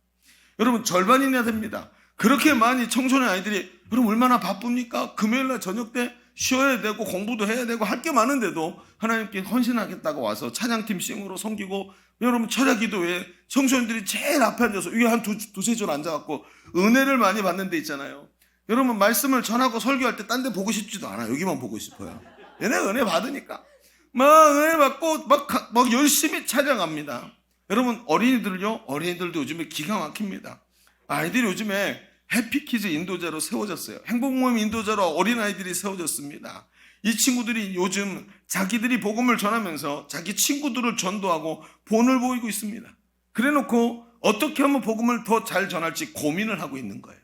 여러분 절반이나 됩니다. 그렇게 많이 청소년 아이들이 여러분 얼마나 바쁩니까? 금요일날 저녁 때 쉬어야 되고 공부도 해야 되고 할 게 많은데도 하나님께 헌신하겠다고 와서 찬양팀 싱어로 섬기고 여러분 철야기도회에 청소년들이 제일 앞에 앉아서 위에 한 두세 줄 앉아갖고 은혜를 많이 받는 데 있잖아요. 여러분 말씀을 전하고 설교할 때 딴 데 보고 싶지도 않아요. 여기만 보고 싶어요. 얘네가 은혜 받으니까 막 은혜 받고 막 열심히 찬양합니다. 여러분 어린이들도 요즘에 기가 막힙니다. 아이들이 요즘에 해피키즈 인도자로 세워졌어요. 행복모임 인도자로 어린아이들이 세워졌습니다. 이 친구들이 요즘 자기들이 복음을 전하면서 자기 친구들을 전도하고 본을 보이고 있습니다. 그래놓고 어떻게 하면 복음을 더 잘 전할지 고민을 하고 있는 거예요.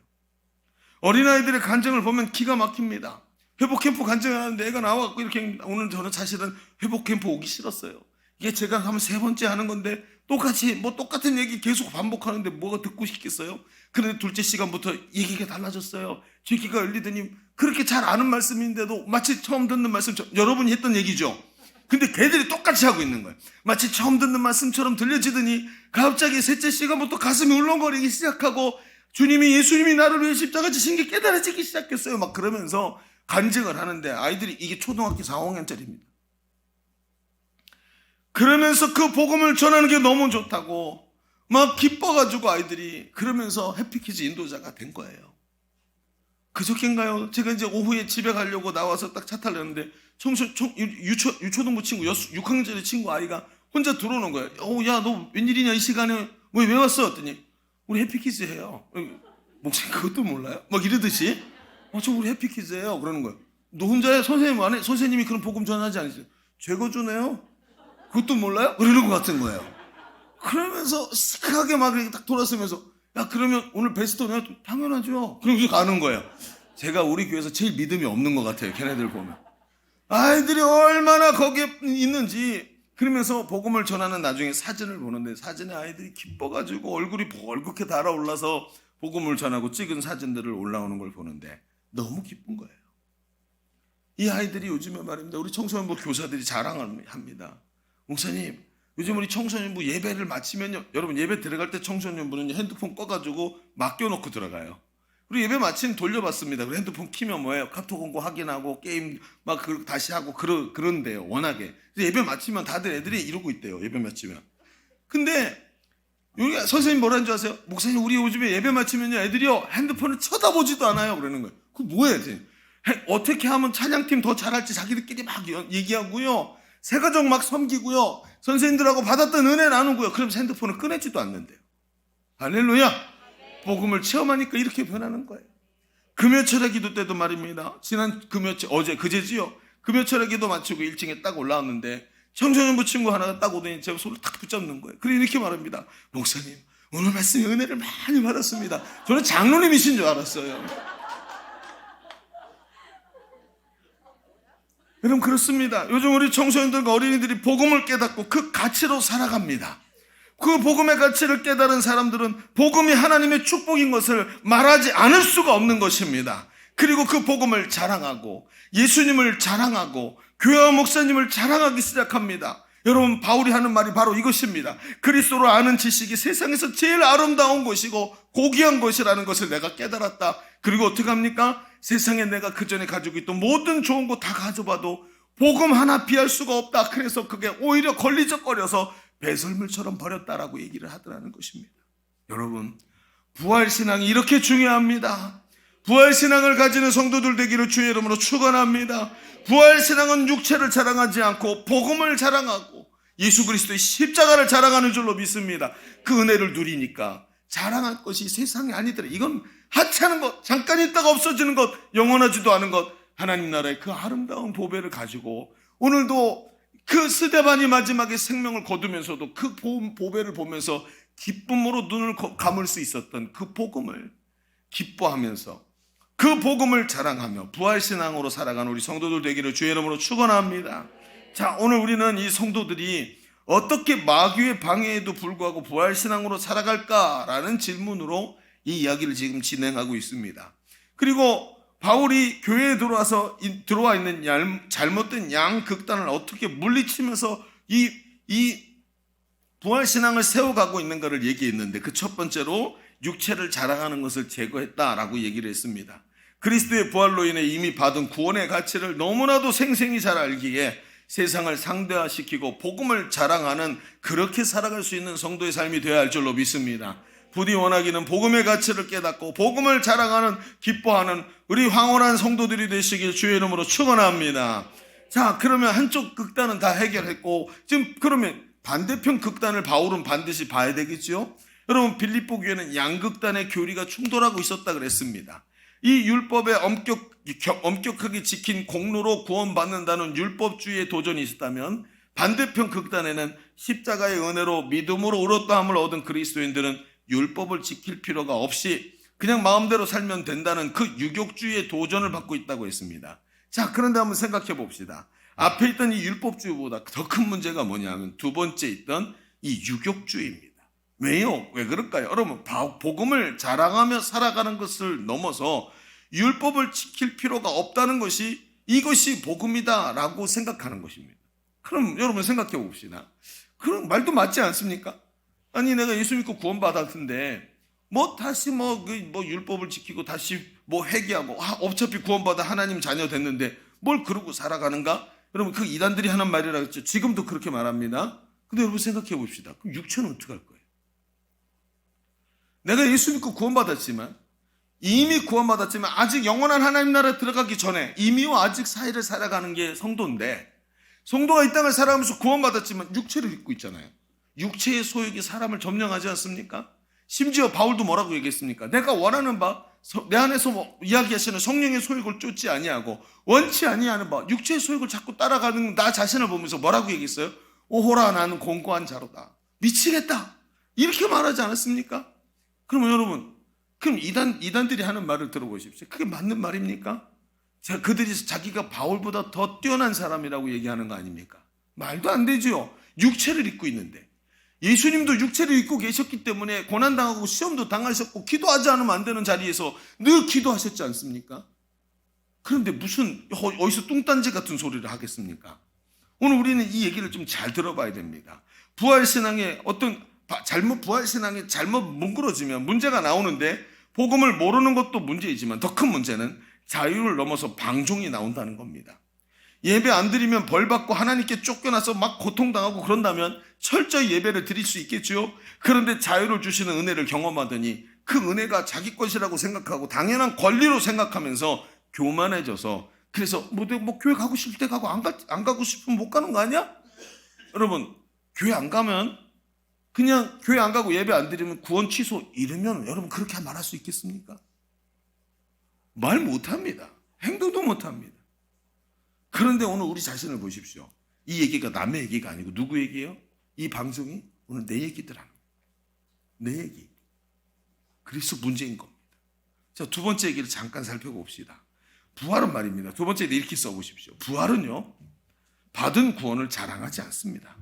어린아이들의 간증을 보면 기가 막힙니다. 회복캠프 간증을 하는데 애가 나와갖고 이렇게 오늘 저는 사실은 회복캠프 오기 싫었어요. 이게 제가 하면 3번째 하는 건데 똑같은 얘기 계속 반복하는데 뭐가 듣고 싶겠어요? 그런데 둘째 시간부터 얘기가 달라졌어요. 제 귀가 열리더니 그렇게 잘 아는 말씀인데도 마치 처음 듣는 말씀, 여러분이 했던 얘기죠. 근데 걔들이 똑같이 하고 있는 거예요. 마치 처음 듣는 말씀처럼 들려지더니 갑자기 셋째 시간부터 가슴이 울렁거리기 시작하고 예수님이 나를 위해 십자가 지신 게 깨달아지기 시작했어요. 막 그러면서 간증을 하는데 아이들이 이게 초등학교 4학년짜리입니다. 그러면서 그 복음을 전하는 게 너무 좋다고 막 기뻐가지고 아이들이 그러면서 해피키즈 인도자가 된 거예요. 그저께인가요? 제가 이제 오후에 집에 가려고 나와서 딱 차 타려는데 유초등부 친구 6학년짜리 친구 아이가 혼자 들어오는 거예요. 야 너 웬일이냐 이 시간에 왜 왔어? 했더니 우리 해피키즈 해요. 목사님 그것도 몰라요? 막 이러듯이 저 우리 해피키즈예요. 그러는 거예요. 너 혼자 해? 선생님 안 해? 선생님이 그런 복음 전하지 않으세요? 죄거주네요? 그것도 몰라요? 그러는 것 같은 거예요. 그러면서 시크하게 막 이렇게 딱 돌아서면서 야 그러면 오늘 베스트냐? 당연하죠. 그러면서 가는 거예요. 제가 우리 교회에서 제일 믿음이 없는 것 같아요. 걔네들 보면. 아이들이 얼마나 거기에 있는지 그러면서 복음을 전하는 나중에 사진을 보는데 사진에 아이들이 기뻐가지고 얼굴이 벌겋게 달아올라서 복음을 전하고 찍은 사진들을 올라오는 걸 보는데 너무 기쁜 거예요. 이 아이들이 요즘에 말입니다. 우리 청소년부 교사들이 자랑합니다. 목사님 요즘 우리 청소년부 예배를 마치면요, 여러분 예배 들어갈 때 청소년부는 핸드폰 꺼가지고 맡겨놓고 들어가요. 그리고 예배 마치면 돌려봤습니다. 그리고 핸드폰 키면 뭐예요? 카톡 온 거 확인하고 게임 막 다시 하고 그런데요. 워낙에 예배 마치면 다들 애들이 이러고 있대요. 예배 마치면. 근데 여기 선생님 뭐라는 줄 아세요? 목사님 우리 요즘에 예배 마치면요 애들이요 핸드폰을 쳐다보지도 않아요. 그러는 거예요. 그 뭐예요? 어떻게 하면 찬양팀 더 잘할지 자기들끼리 막 얘기하고요. 새가족 막 섬기고요. 선생님들하고 받았던 은혜 나누고요. 그러면서 핸드폰을 꺼내지도 않는데요. 할렐루야. 복음을 체험하니까 이렇게 변하는 거예요. 금요철의 기도 때도 말입니다. 지난 금요철, 어제 그제지요. 금요철의 기도 마치고 1층에 딱 올라왔는데 청소년부 친구 하나가 딱 오더니 제 손을 탁 붙잡는 거예요. 그래 이렇게 말합니다. 목사님 오늘 말씀에 은혜를 많이 받았습니다. 저는 장로님이신 줄 알았어요. 여러분 그렇습니다. 요즘 우리 청소년들과 어린이들이 복음을 깨닫고 그 가치로 살아갑니다. 그 복음의 가치를 깨달은 사람들은 복음이 하나님의 축복인 것을 말하지 않을 수가 없는 것입니다. 그리고 그 복음을 자랑하고 예수님을 자랑하고 교회와 목사님을 자랑하기 시작합니다. 여러분 바울이 하는 말이 바로 이것입니다. 그리스도를 아는 지식이 세상에서 제일 아름다운 것이고 고귀한 것이라는 것을 내가 깨달았다. 그리고 어떻게 합니까? 세상에 내가 그전에 가지고 있던 모든 좋은 거 다 가져봐도 복음 하나 비할 수가 없다. 그래서 그게 오히려 걸리적거려서 배설물처럼 버렸다라고 얘기를 하더라는 것입니다. 여러분 부활신앙이 이렇게 중요합니다. 부활신앙을 가지는 성도들 되기를 주의 이름으로 축원합니다. 부활신앙은 육체를 자랑하지 않고 복음을 자랑하고 예수 그리스도의 십자가를 자랑하는 줄로 믿습니다. 그 은혜를 누리니까 자랑할 것이 세상이 아니더라. 이건 하찮은 것, 잠깐 있다가 없어지는 것, 영원하지도 않은 것, 하나님 나라의 그 아름다운 보배를 가지고 오늘도 그 스데반이 마지막에 생명을 거두면서도 그 보배를 보면서 기쁨으로 눈을 감을 수 있었던 그 복음을 기뻐하면서 그 복음을 자랑하며 부활신앙으로 살아가는 우리 성도들 되기를 주의 이름으로 축원합니다. 자, 오늘 우리는 이 성도들이 어떻게 마귀의 방해에도 불구하고 부활신앙으로 살아갈까라는 질문으로 이 이야기를 지금 진행하고 있습니다. 그리고 바울이 교회에 들어와 있는 잘못된 양극단을 어떻게 물리치면서 이 부활신앙을 세워가고 있는가를 얘기했는데 그 첫 번째로 육체를 자랑하는 것을 제거했다라고 얘기를 했습니다. 그리스도의 부활로 인해 이미 받은 구원의 가치를 너무나도 생생히 잘 알기에 세상을 상대화시키고 복음을 자랑하는 그렇게 살아갈 수 있는 성도의 삶이 되어야 할 줄로 믿습니다. 부디 원하기는 복음의 가치를 깨닫고 복음을 자랑하는 기뻐하는 우리 황홀한 성도들이 되시길 주의 이름으로 축원합니다. 자, 그러면 한쪽 극단은 다 해결했고 지금 그러면 반대편 극단을 바울은 반드시 봐야 되겠죠. 여러분 빌립보 교회는 양극단의 교리가 충돌하고 있었다 그랬습니다. 이 율법에 엄격하게 지킨 공로로 구원받는다는 율법주의의 도전이 있었다면 반대편 극단에는 십자가의 은혜로 믿음으로 의롭다함을 얻은 그리스도인들은 율법을 지킬 필요가 없이 그냥 마음대로 살면 된다는 그 유격주의의 도전을 받고 있다고 했습니다. 자, 그런데 한번 생각해 봅시다. 앞에 있던 이 율법주의보다 더 큰 문제가 뭐냐면 두 번째 있던 이 유격주의입니다. 왜요? 왜 그럴까요? 여러분 복음을 자랑하며 살아가는 것을 넘어서 율법을 지킬 필요가 없다는 것이 이것이 복음이다라고 생각하는 것입니다. 그럼 여러분 생각해 봅시다. 그럼 말도 맞지 않습니까? 아니 내가 예수 믿고 구원받았는데 다시 율법을 지키고 다시 회개하고 어차피 구원받아 하나님 자녀 됐는데 뭘 그러고 살아가는가? 여러분 그 이단들이 하는 말이라 했죠. 지금도 그렇게 말합니다. 근데 여러분 생각해 봅시다. 그럼 육체는 어떻게 할 거예요? 내가 예수 믿고 구원받았지만 이미 구원받았지만 아직 영원한 하나님 나라에 들어가기 전에 이미와 아직 사이를 살아가는 게 성도인데 성도가 이 땅을 살아가면서 구원받았지만 육체를 입고 있잖아요. 육체의 소욕이 사람을 점령하지 않습니까? 심지어 바울도 뭐라고 얘기했습니까? 내가 원하는 바, 내 안에서 이야기하시는 성령의 소욕을 쫓지 아니하고 원치 아니하는 바, 육체의 소욕을 자꾸 따라가는 나 자신을 보면서 뭐라고 얘기했어요? 오호라 나는 공고한 자로다. 미치겠다. 이렇게 말하지 않았습니까? 그러면 여러분, 그럼 이단들이 하는 말을 들어보십시오. 그게 맞는 말입니까? 그들이 자기가 바울보다 더 뛰어난 사람이라고 얘기하는 거 아닙니까? 말도 안 되죠. 육체를 입고 있는데. 예수님도 육체를 입고 계셨기 때문에 고난당하고 시험도 당하셨고 기도하지 않으면 안 되는 자리에서 늘 기도하셨지 않습니까? 그런데 무슨 어디서 뚱딴지 같은 소리를 하겠습니까? 오늘 우리는 이 얘기를 좀 잘 들어봐야 됩니다. 부활신앙의 부활신앙이 잘못 뭉그러지면 문제가 나오는데, 복음을 모르는 것도 문제이지만 더 큰 문제는 자유를 넘어서 방종이 나온다는 겁니다. 예배 안 드리면 벌 받고 하나님께 쫓겨나서 막 고통당하고 그런다면 철저히 예배를 드릴 수 있겠죠. 그런데 자유를 주시는 은혜를 경험하더니 그 은혜가 자기 것이라고 생각하고 당연한 권리로 생각하면서 교만해져서, 그래서 뭐 교회 가고 싶을 때 가고 안 가고 싶으면 못 가는 거 아니야? 여러분, 교회 안 가면, 그냥 교회 안 가고 예배 안 드리면 구원 취소, 이러면 여러분 그렇게 말할 수 있겠습니까? 말 못합니다. 행동도 못합니다. 그런데 오늘 우리 자신을 보십시오. 이 얘기가 남의 얘기가 아니고 누구 얘기예요? 이 방송이 오늘 내 얘기들 하는 거예요. 내 얘기. 그래서 문제인 겁니다. 자, 두 번째 얘기를 잠깐 살펴봅시다. 부활은 말입니다. 두 번째는 이렇게 써보십시오. 부활은요, 받은 구원을 자랑하지 않습니다.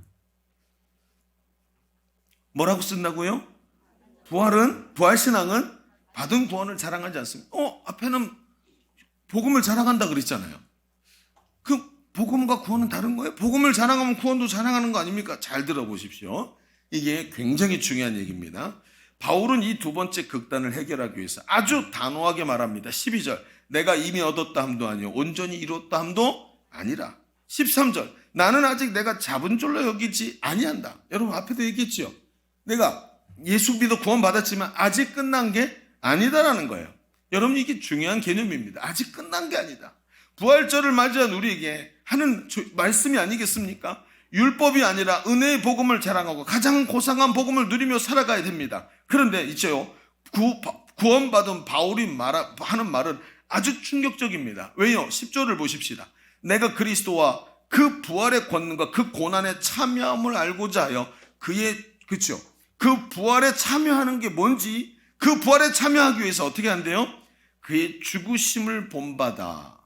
뭐라고 쓴다고요? 부활신앙은 받은 구원을 자랑하지 않습니다. 앞에는 복음을 자랑한다 그랬잖아요. 그 복음과 구원은 다른 거예요? 복음을 자랑하면 구원도 자랑하는 거 아닙니까? 잘 들어보십시오. 이게 굉장히 중요한 얘기입니다. 바울은 이 두 번째 극단을 해결하기 위해서 아주 단호하게 말합니다. 12절, 내가 이미 얻었다 함도 아니요 온전히 이뤘다 함도 아니라. 13절, 나는 아직 내가 잡은 줄로 여기지 아니한다. 여러분 앞에도 얘기했죠. 내가 예수 믿어 구원 받았지만 아직 끝난 게 아니다라는 거예요. 여러분, 이게 중요한 개념입니다. 아직 끝난 게 아니다. 부활절을 맞이한 우리에게 하는 말씀이 아니겠습니까? 율법이 아니라 은혜의 복음을 자랑하고 가장 고상한 복음을 누리며 살아가야 됩니다. 그런데 있죠, 구원받은 바울이 하는 말은 아주 충격적입니다. 왜요? 10절을 보십시다. 내가 그리스도와 그 부활의 권능과 그 고난에 참여함을 알고자 하여 그 부활에 참여하는 게 뭔지, 그 부활에 참여하기 위해서 어떻게 한대요? 그의 죽으심을 본받아.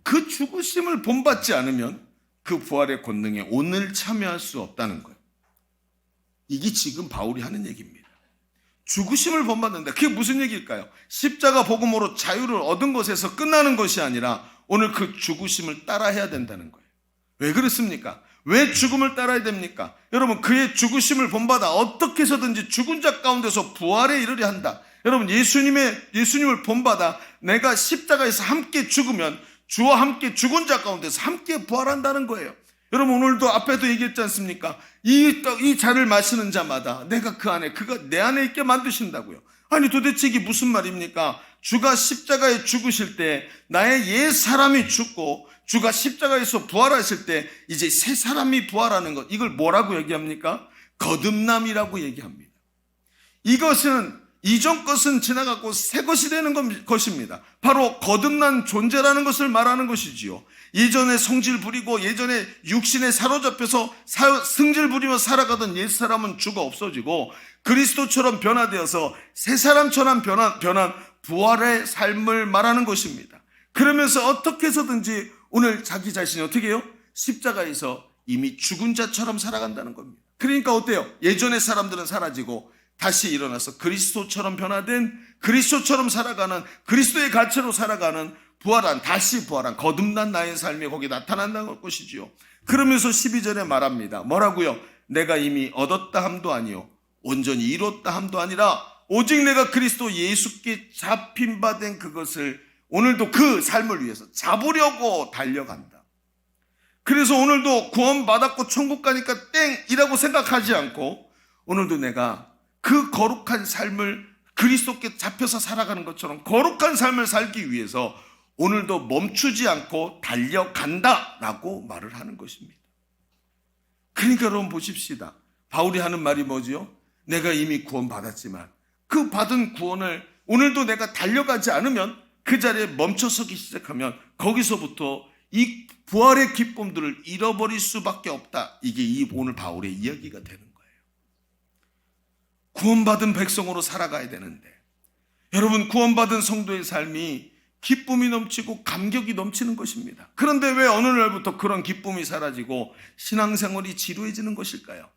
그 죽으심을 본받지 않으면 그 부활의 권능에 오늘 참여할 수 없다는 거예요. 이게 지금 바울이 하는 얘기입니다. 죽으심을 본받는다. 그게 무슨 얘기일까요? 십자가 복음으로 자유를 얻은 것에서 끝나는 것이 아니라 오늘 그 죽으심을 따라해야 된다는 거예요. 왜 그렇습니까? 왜 죽음을 따라야 됩니까? 여러분, 그의 죽으심을 본받아 어떻게 해서든지 죽은 자 가운데서 부활에 이르려 한다. 여러분, 예수님을 본받아 내가 십자가에서 함께 죽으면 주와 함께 죽은 자 가운데서 함께 부활한다는 거예요. 여러분, 오늘도 앞에도 얘기했지 않습니까? 이 잔을 마시는 자마다 내가 그 안에, 그가 내 안에 있게 만드신다고요. 아니, 도대체 이게 무슨 말입니까? 주가 십자가에 죽으실 때 나의 옛 사람이 죽고 주가 십자가에서 부활하실 때 이제 새 사람이 부활하는 것, 이걸 뭐라고 얘기합니까? 거듭남이라고 얘기합니다. 이것은 이전 것은 지나가고 새 것이 되는 것입니다. 바로 거듭난 존재라는 것을 말하는 것이지요. 예전에 성질 부리고 예전에 육신에 사로잡혀서 승질 부리며 살아가던 옛사람은 죽어 없어지고 그리스도처럼 변화되어서 새 사람처럼 변한 부활의 삶을 말하는 것입니다. 그러면서 어떻게 해서든지 오늘 자기 자신이 어떻게 해요? 십자가에서 이미 죽은 자처럼 살아간다는 겁니다. 그러니까 어때요? 예전의 사람들은 사라지고 다시 일어나서 그리스도처럼 변화된, 그리스도처럼 살아가는, 그리스도의 가치로 살아가는 다시 부활한 거듭난 나의 삶이 거기 나타난다는 것이지요. 그러면서 12절에 말합니다. 뭐라고요? 내가 이미 얻었다 함도 아니요 온전히 이뤘다 함도 아니라 오직 내가 그리스도 예수께 잡힌 바 된 그것을 오늘도 그 삶을 위해서 잡으려고 달려간다. 그래서 오늘도 구원받았고 천국 가니까 땡이라고 생각하지 않고 오늘도 내가 그 거룩한 삶을 그리스도께 잡혀서 살아가는 것처럼 거룩한 삶을 살기 위해서 오늘도 멈추지 않고 달려간다라고 말을 하는 것입니다. 그러니까 여러분 보십시다. 바울이 하는 말이 뭐지요? 내가 이미 구원받았지만 그 받은 구원을 오늘도 내가 달려가지 않으면, 그 자리에 멈춰서기 시작하면 거기서부터 이 부활의 기쁨들을 잃어버릴 수밖에 없다. 이게 오늘 바울의 이야기가 되는 거예요. 구원받은 백성으로 살아가야 되는데, 여러분, 구원받은 성도의 삶이 기쁨이 넘치고 감격이 넘치는 것입니다. 그런데 왜 어느 날부터 그런 기쁨이 사라지고 신앙생활이 지루해지는 것일까요?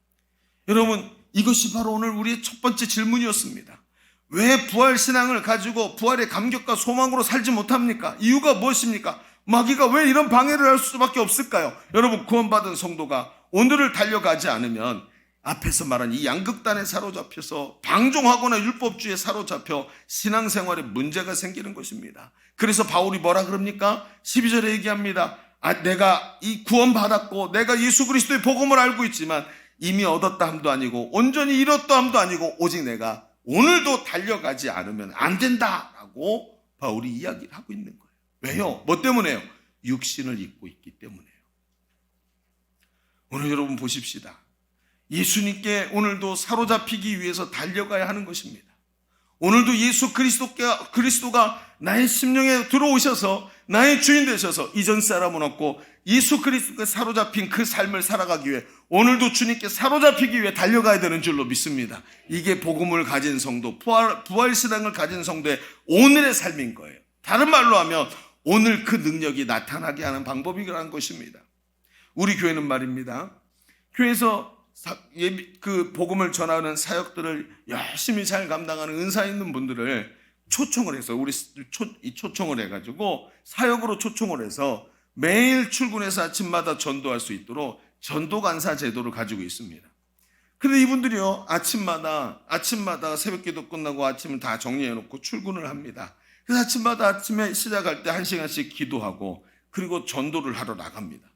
여러분, 이것이 바로 오늘 우리의 첫 번째 질문이었습니다. 왜 부활신앙을 가지고 부활의 감격과 소망으로 살지 못합니까? 이유가 무엇입니까? 마귀가 왜 이런 방해를 할 수밖에 없을까요? 여러분, 구원받은 성도가 오늘을 달려가지 않으면 앞에서 말한 이 양극단에 사로잡혀서 방종하거나 율법주의에 사로잡혀 신앙생활에 문제가 생기는 것입니다. 그래서 바울이 뭐라 그럽니까? 12절에 얘기합니다. 내가 이 구원받았고 내가 예수 그리스도의 복음을 알고 있지만 이미 얻었다 함도 아니고 온전히 이뤘다 함도 아니고 오직 내가 오늘도 달려가지 않으면 안 된다라고 바울이 이야기를 하고 있는 거예요. 왜요? 뭐 때문에요? 육신을 입고 있기 때문에요. 오늘 여러분 보십시다. 예수님께 오늘도 사로잡히기 위해서 달려가야 하는 것입니다. 오늘도 예수 그리스도가 나의 심령에 들어오셔서 나의 주인 되셔서 이전 사람은 없고 예수 그리스도께 사로잡힌 그 삶을 살아가기 위해 오늘도 주님께 사로잡히기 위해 달려가야 되는 줄로 믿습니다. 이게 복음을 가진 성도, 부활신앙을 가진 성도의 오늘의 삶인 거예요. 다른 말로 하면 오늘 그 능력이 나타나게 하는 방법이라는 것입니다. 우리 교회는 말입니다. 교회에서 그 복음을 전하는 사역들을 열심히 잘 감당하는 은사 있는 분들을 초청을 해서 초청을 해가지고 사역으로 초청을 해서 매일 출근해서 아침마다 전도할 수 있도록 전도간사 제도를 가지고 있습니다. 근데 이분들이요, 아침마다 새벽기도 끝나고 아침을 다 정리해놓고 출근을 합니다. 그래서 아침에 시작할 때 1시간씩 기도하고 그리고 전도를 하러 나갑니다.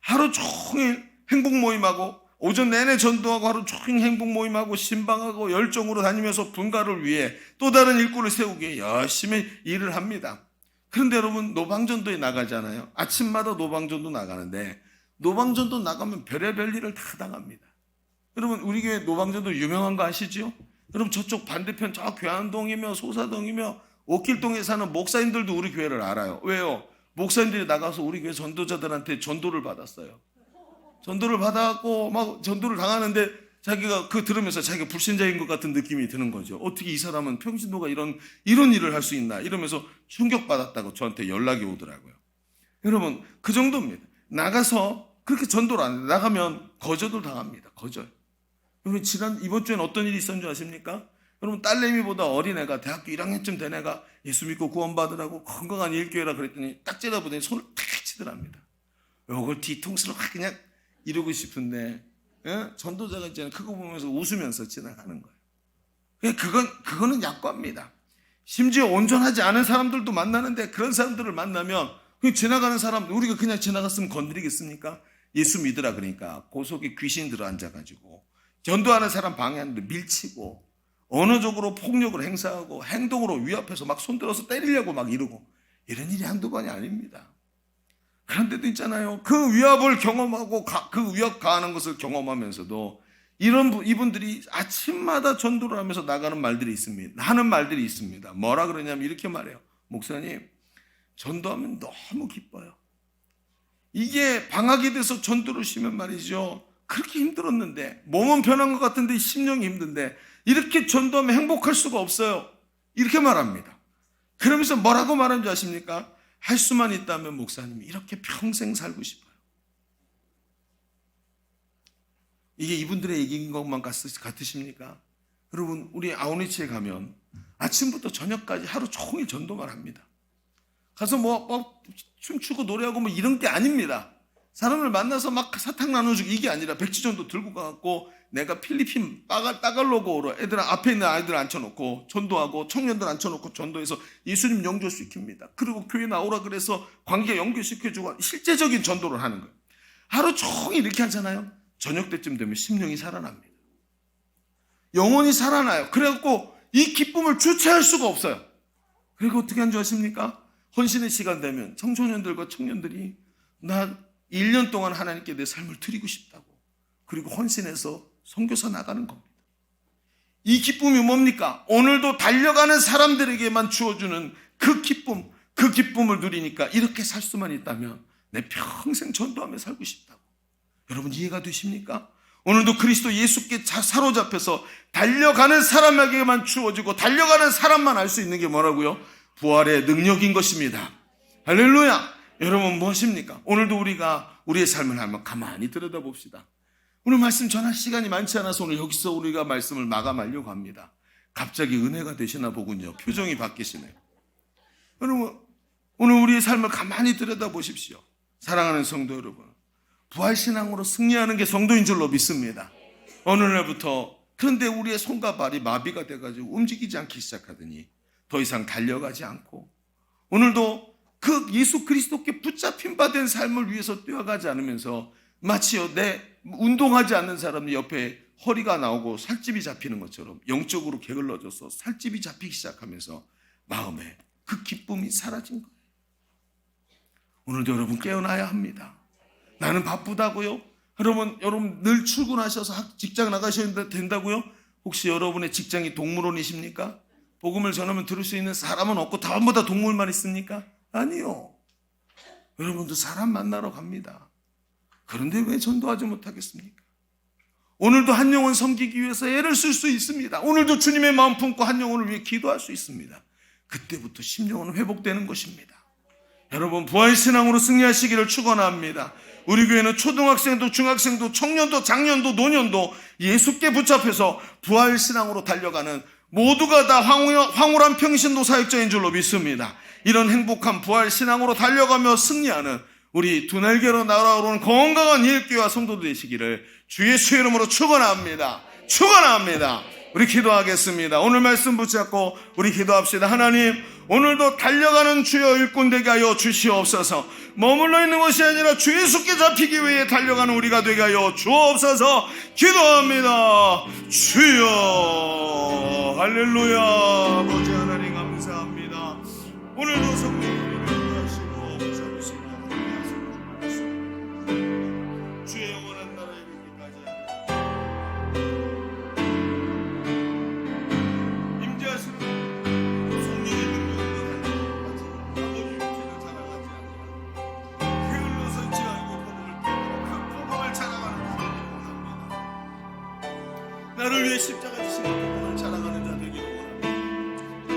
하루 종일 행복 모임하고 오전 내내 전도하고 하루 종일 행복 모임하고 신방하고 열정으로 다니면서 분가를 위해 또 다른 일꾼을 세우기 위해 열심히 일을 합니다. 그런데 여러분, 노방전도에 나가잖아요. 아침마다 노방전도 나가는데 노방전도 나가면 별의별 일을 다 당합니다. 여러분, 우리 교회 노방전도 유명한 거 아시죠? 여러분, 저쪽 반대편 저 괴안동이며 소사동이며 옥길동에 사는 목사님들도 우리 교회를 알아요. 왜요? 목사님들이 나가서 우리 교회 전도자들한테 전도를 받았어요. 전도를 받았고 막 전도를 당하는데 자기가 그 들으면서 자기가 불신자인 것 같은 느낌이 드는 거죠. 어떻게 이 사람은 평신도가 이런 일을 할 수 있나 이러면서 충격받았다고 저한테 연락이 오더라고요. 여러분, 그 정도입니다. 나가서 그렇게 전도를 안 해요. 나가면 거절을 당합니다. 거절. 여러분, 이번 주엔 어떤 일이 있었는 줄 아십니까? 여러분, 딸내미보다 어린 애가 대학교 1학년쯤 된 애가 예수 믿고 구원받으라고 건강한 일교회라 그랬더니 딱 째려보더니 손을 탁 치더랍니다. 이걸 뒤통수로 그냥 이러고 싶은데, 전도자가 있잖아요. 그거 보면서 웃으면서 지나가는 거예요. 그거는 약과입니다. 심지어 온전하지 않은 사람들도 만나는데 그런 사람들을 만나면 지나가는 사람, 우리가 그냥 지나갔으면 건드리겠습니까? 예수 믿으라 그러니까 그 속에 귀신 들어 앉아가지고 전도하는 사람 방해하는데 밀치고 언어적으로 폭력을 행사하고 행동으로 위협해서 막 손들어서 때리려고 막 이러고 이런 일이 한두 번이 아닙니다. 그런 데도 있잖아요. 그 위협을 경험하고 그 위협 가하는 것을 경험하면서도 이분들이 아침마다 전도를 하면서 나가는 말들이 있습니다. 하는 말들이 있습니다. 뭐라 그러냐면 이렇게 말해요. 목사님, 전도하면 너무 기뻐요. 이게 방학이 돼서 전도를 쉬면 말이죠. 그렇게 힘들었는데 몸은 편한 것 같은데 심령이 힘든데 이렇게 전도하면 행복할 수가 없어요. 이렇게 말합니다. 그러면서 뭐라고 말하는 줄 아십니까? 할 수만 있다면 목사님이 이렇게 평생 살고 싶어요. 이게 이분들의 얘기인 것만 같으십니까? 여러분, 우리 아우니치에 가면 아침부터 저녁까지 하루 종일 전도만 합니다. 가서 뭐 춤추고 노래하고 뭐 이런 게 아닙니다. 사람을 만나서 막 사탕 나눠주고 이게 아니라 백지전도 들고 가갖고 내가 필리핀 따갈로그로 앞에 있는 아이들 앉혀놓고 전도하고 청년들 앉혀놓고 전도해서 예수님 영접시킵니다. 그리고 교회 나오라 그래서 관계 연결시켜주고 실제적인 전도를 하는 거예요. 하루 종일 이렇게 하잖아요. 저녁 때쯤 되면 심령이 살아납니다. 영혼이 살아나요. 그래갖고 이 기쁨을 주체할 수가 없어요. 그리고 어떻게 한 줄 아십니까? 헌신의 시간 되면 청소년들과 청년들이 나 1년 동안 하나님께 내 삶을 드리고 싶다고 그리고 헌신해서 선교사 나가는 겁니다. 이 기쁨이 뭡니까? 오늘도 달려가는 사람들에게만 주어주는 그 기쁨을 누리니까 이렇게 살 수만 있다면 내 평생 전도하며 살고 싶다고. 여러분, 이해가 되십니까? 오늘도 그리스도 예수께 사로잡혀서 달려가는 사람에게만 주어지고 달려가는 사람만 알 수 있는 게 뭐라고요? 부활의 능력인 것입니다. 할렐루야. 여러분, 무엇입니까? 오늘도 우리가 우리의 삶을 한번 가만히 들여다봅시다. 오늘 말씀 전할 시간이 많지 않아서 오늘 여기서 우리가 말씀을 마감하려고 합니다. 갑자기 은혜가 되시나 보군요. 표정이 바뀌시네요. 여러분, 오늘 우리의 삶을 가만히 들여다보십시오. 사랑하는 성도 여러분, 부활신앙으로 승리하는 게 성도인 줄로 믿습니다. 어느 날부터 그런데 우리의 손과 발이 마비가 돼가지고 움직이지 않기 시작하더니 더 이상 달려가지 않고 오늘도 그 예수 그리스도께 붙잡힌 바 된 삶을 위해서 뛰어가지 않으면서 마치요 내 운동하지 않는 사람 옆에 허리가 나오고 살집이 잡히는 것처럼 영적으로 게을러져서 살집이 잡히기 시작하면서 마음에 그 기쁨이 사라진 거예요. 오늘도 여러분 깨어나야 합니다. 나는 바쁘다고요? 여러분 늘 출근하셔서 직장 나가셔야 된다고요? 혹시 여러분의 직장이 동물원이십니까? 복음을 전하면 들을 수 있는 사람은 없고 전부 다 동물만 있습니까? 아니요. 여러분도 사람 만나러 갑니다. 그런데 왜 전도하지 못하겠습니까? 오늘도 한 영혼 섬기기 위해서 애를 쓸 수 있습니다. 오늘도 주님의 마음 품고 한 영혼을 위해 기도할 수 있습니다. 그때부터 심령은 회복되는 것입니다. 여러분 부활신앙으로 승리하시기를 축원합니다. 우리 교회는 초등학생도 중학생도 청년도 장년도 노년도 예수께 붙잡혀서 부활신앙으로 달려가는 모두가 다 황홀한 평신도 사역자인 줄로 믿습니다. 이런 행복한 부활신앙으로 달려가며 승리하는 우리 두 날개로 날아오르는 건강한 일교와 성도들 되시기를 주 예수의 이름으로 축원합니다. 축원합니다. 우리 기도하겠습니다. 오늘 말씀 붙잡고 우리 기도합시다. 하나님, 오늘도 달려가는 주여 일꾼 되게 하여 주시옵소서. 머물러 있는 것이 아니라 주 예수께 잡히기 위해 달려가는 우리가 되게 하여 주옵소서. 기도합니다. 주여, 할렐루야. 아버지 하나님 감사합니다. 오늘도 성령님을 인도하시고 붙잡으시고 주의 영원한 나라에 이르기까지 임재하시는 성령의 능력을 아버지 육체를 자랑하지 않으라 게을러서 있지 않고 복음을 따라 그 복음을 자랑하는 자들이 원합니다. 나를 위해 십자가 지신 그 복음을 자랑하는 자 되기를 원합니다.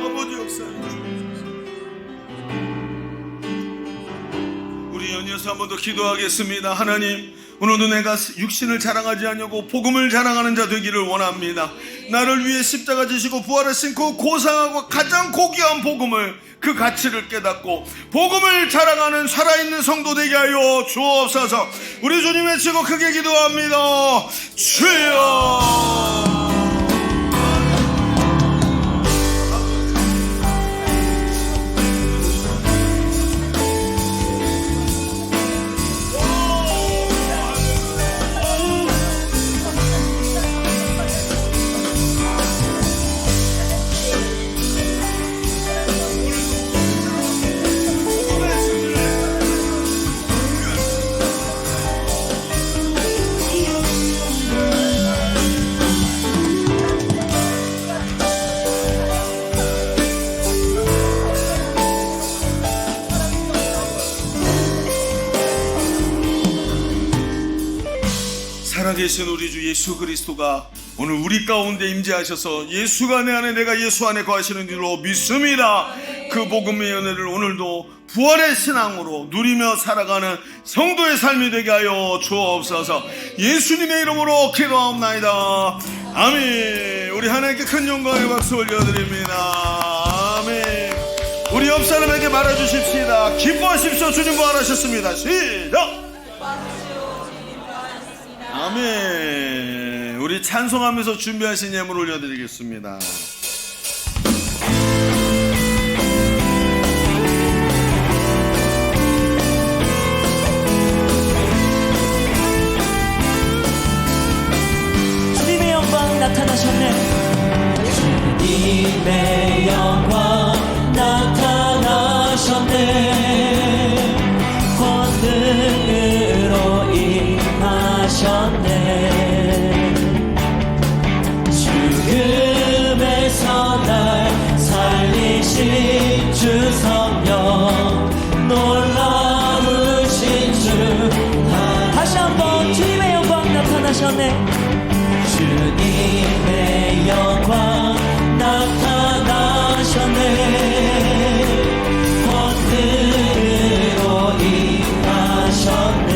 아버지 역사에 주옵소서. 우리 연이어서 한 번 더 기도하겠습니다. 하나님, 오늘도 내가 육신을 자랑하지 않냐고 복음을 자랑하는 자 되기를 원합니다. 나를 위해 십자가 지시고 부활하신 그 고상하고 가장 고귀한 복음을, 그 가치를 깨닫고 복음을 자랑하는 살아있는 성도 되게 하여 주옵소서. 우리 주님 외치고 크게 기도합니다. 주여. 살아계신 우리 주 예수 그리스도가 오늘 우리 가운데 임재하셔서 예수가 내 안에 내가 예수 안에 거하시는 줄로 믿습니다. 그 복음의 은혜를 오늘도 부활의 신앙으로 누리며 살아가는 성도의 삶이 되게 하여 주옵소서. 예수님의 이름으로 기도하옵나이다. 아멘. 우리 하나님께 큰 영광의 박수 올려드립니다. 아멘. 우리 옆 사람에게 말해주십시다. 기뻐하십시오. 주님 부활하셨습니다. 시작. 아멘. 우리 찬송하면서 준비하신 예물 올려드리겠습니다. 주님의 영광 나타나셨네. 주님의 영광 나타나셨네. 권능으로 임하셨네. 죽음에서 날 살리신 주 성령 놀라우신 주. 다시 한번 주님의 영광 나타나셨네. 주님의 영광 나타나셨네. 권능으로 임하셨네.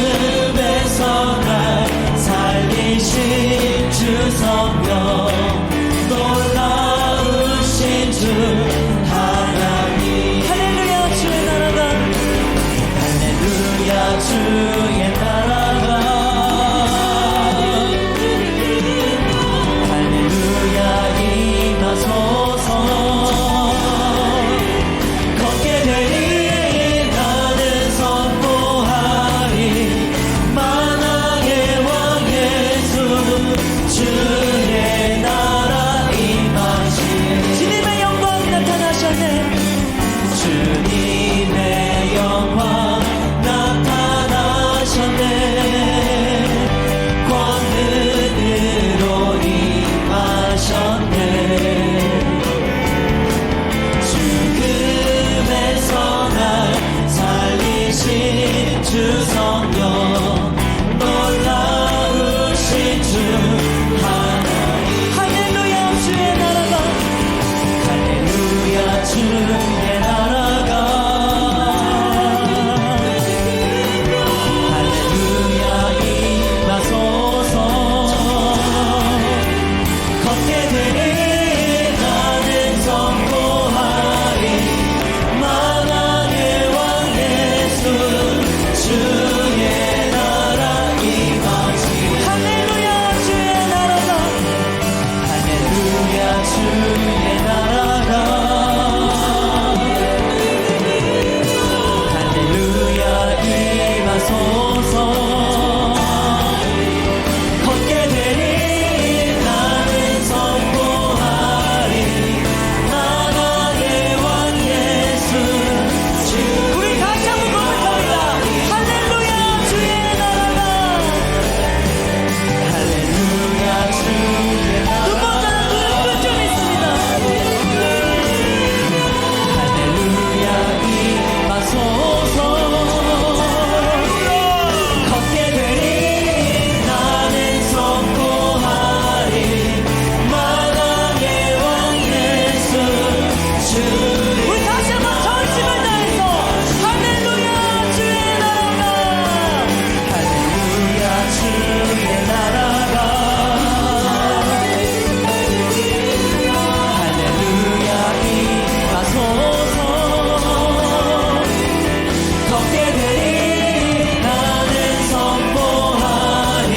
죽음에서 날 살리신 주 성령 놀라우신 주. 할렐루야 임하소서 걷게 되리 나는 선포하리 나라의 왕 예수 주 우리 다시 한번 고백합니다. 할렐루야 주의 나라가 할렐루야 주의 나라 두 번째는 눈을 뜰줄 믿습니다. 할렐루야 임하소서 걷게 되리 나는 선포하리 만왕의 왕 예수 주 우리 다시 한번 전심을 다해서 할렐루야 주의 나라가 할렐루야 주의 나라가 할렐루야 임하소서 걷게 되리 나는 선포하리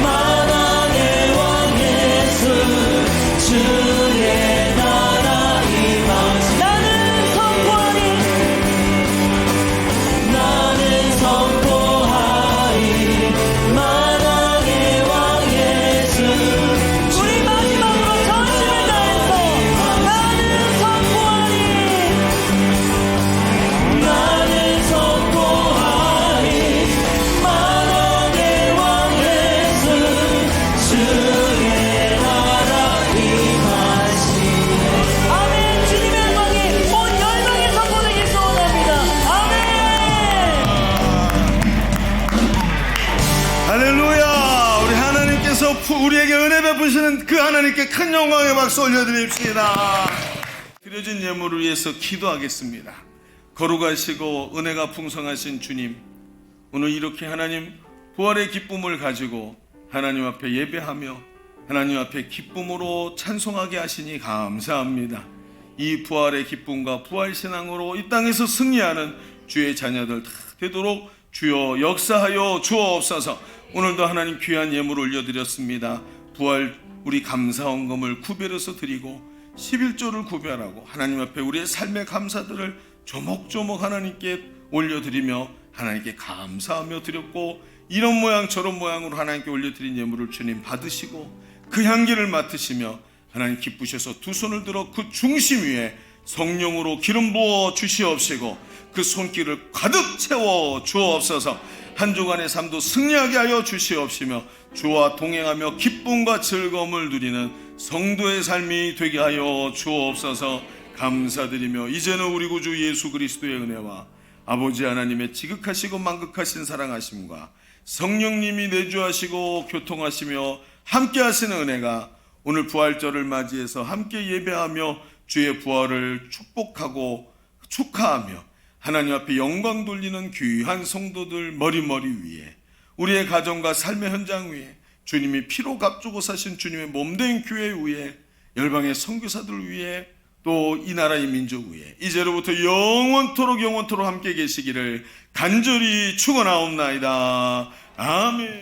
만왕의 왕 예수 주의 나라 임하소서 나는 선포하리 나는 선포하리 만왕의 왕 예수 우리 마지막으로 전심을 다해서 나는 선포하리 나는 선포하리 만왕의 왕 예수 주의 나라 임하시네 아멘. 주님의 영광이 온 열방에 선포되길 소원합니다. 아멘. 할렐루야! 우리 하나님께서 우리에게 은혜 베푸시는 그 하나님께 큰 영광의 박수 올려드립시다. 드려진 예물을 위해서 기도하겠습니다. 거룩하시고 은혜가 풍성하신 주님, 오늘 이렇게 하나님 부활의 기쁨을 가지고 하나님 앞에 예배하며 하나님 앞에 기쁨으로 찬송하게 하시니 감사합니다. 이 부활의 기쁨과 부활신앙으로 이 땅에서 승리하는 주의 자녀들 다 되도록 주여 역사하여 주옵소서. 오늘도 하나님 귀한 예물을 올려드렸습니다. 부활 우리 감사헌금을 구별해서 드리고 11조를 구별하고 하나님 앞에 우리의 삶의 감사들을 조목조목 하나님께 올려드리며 하나님께 감사하며 드렸고, 이런 모양 저런 모양으로 하나님께 올려드린 예물을 주님 받으시고 그 향기를 맡으시며 하나님 기쁘셔서 두 손을 들어 그 중심 위에 성령으로 기름 부어 주시옵시고 그 손길을 가득 채워 주옵소서. 한 주간의 삶도 승리하게 하여 주시옵시며 주와 동행하며 기쁨과 즐거움을 누리는 성도의 삶이 되게 하여 주옵소서. 감사드리며 이제는 우리 구주 예수 그리스도의 은혜와 아버지 하나님의 지극하시고 만극하신 사랑하심과 성령님이 내주하시고 교통하시며 함께 하시는 은혜가 오늘 부활절을 맞이해서 함께 예배하며 주의 부활을 축복하고 축하하며 하나님 앞에 영광 돌리는 귀한 성도들 머리머리 위에, 우리의 가정과 삶의 현장 위에, 주님이 피로 값주고 사신 주님의 몸된 교회 위에, 열방의 선교사들 위에, 또 이 나라의 민족 위에 이제로부터 영원토록 함께 계시기를 간절히 축원하옵나이다. 아멘.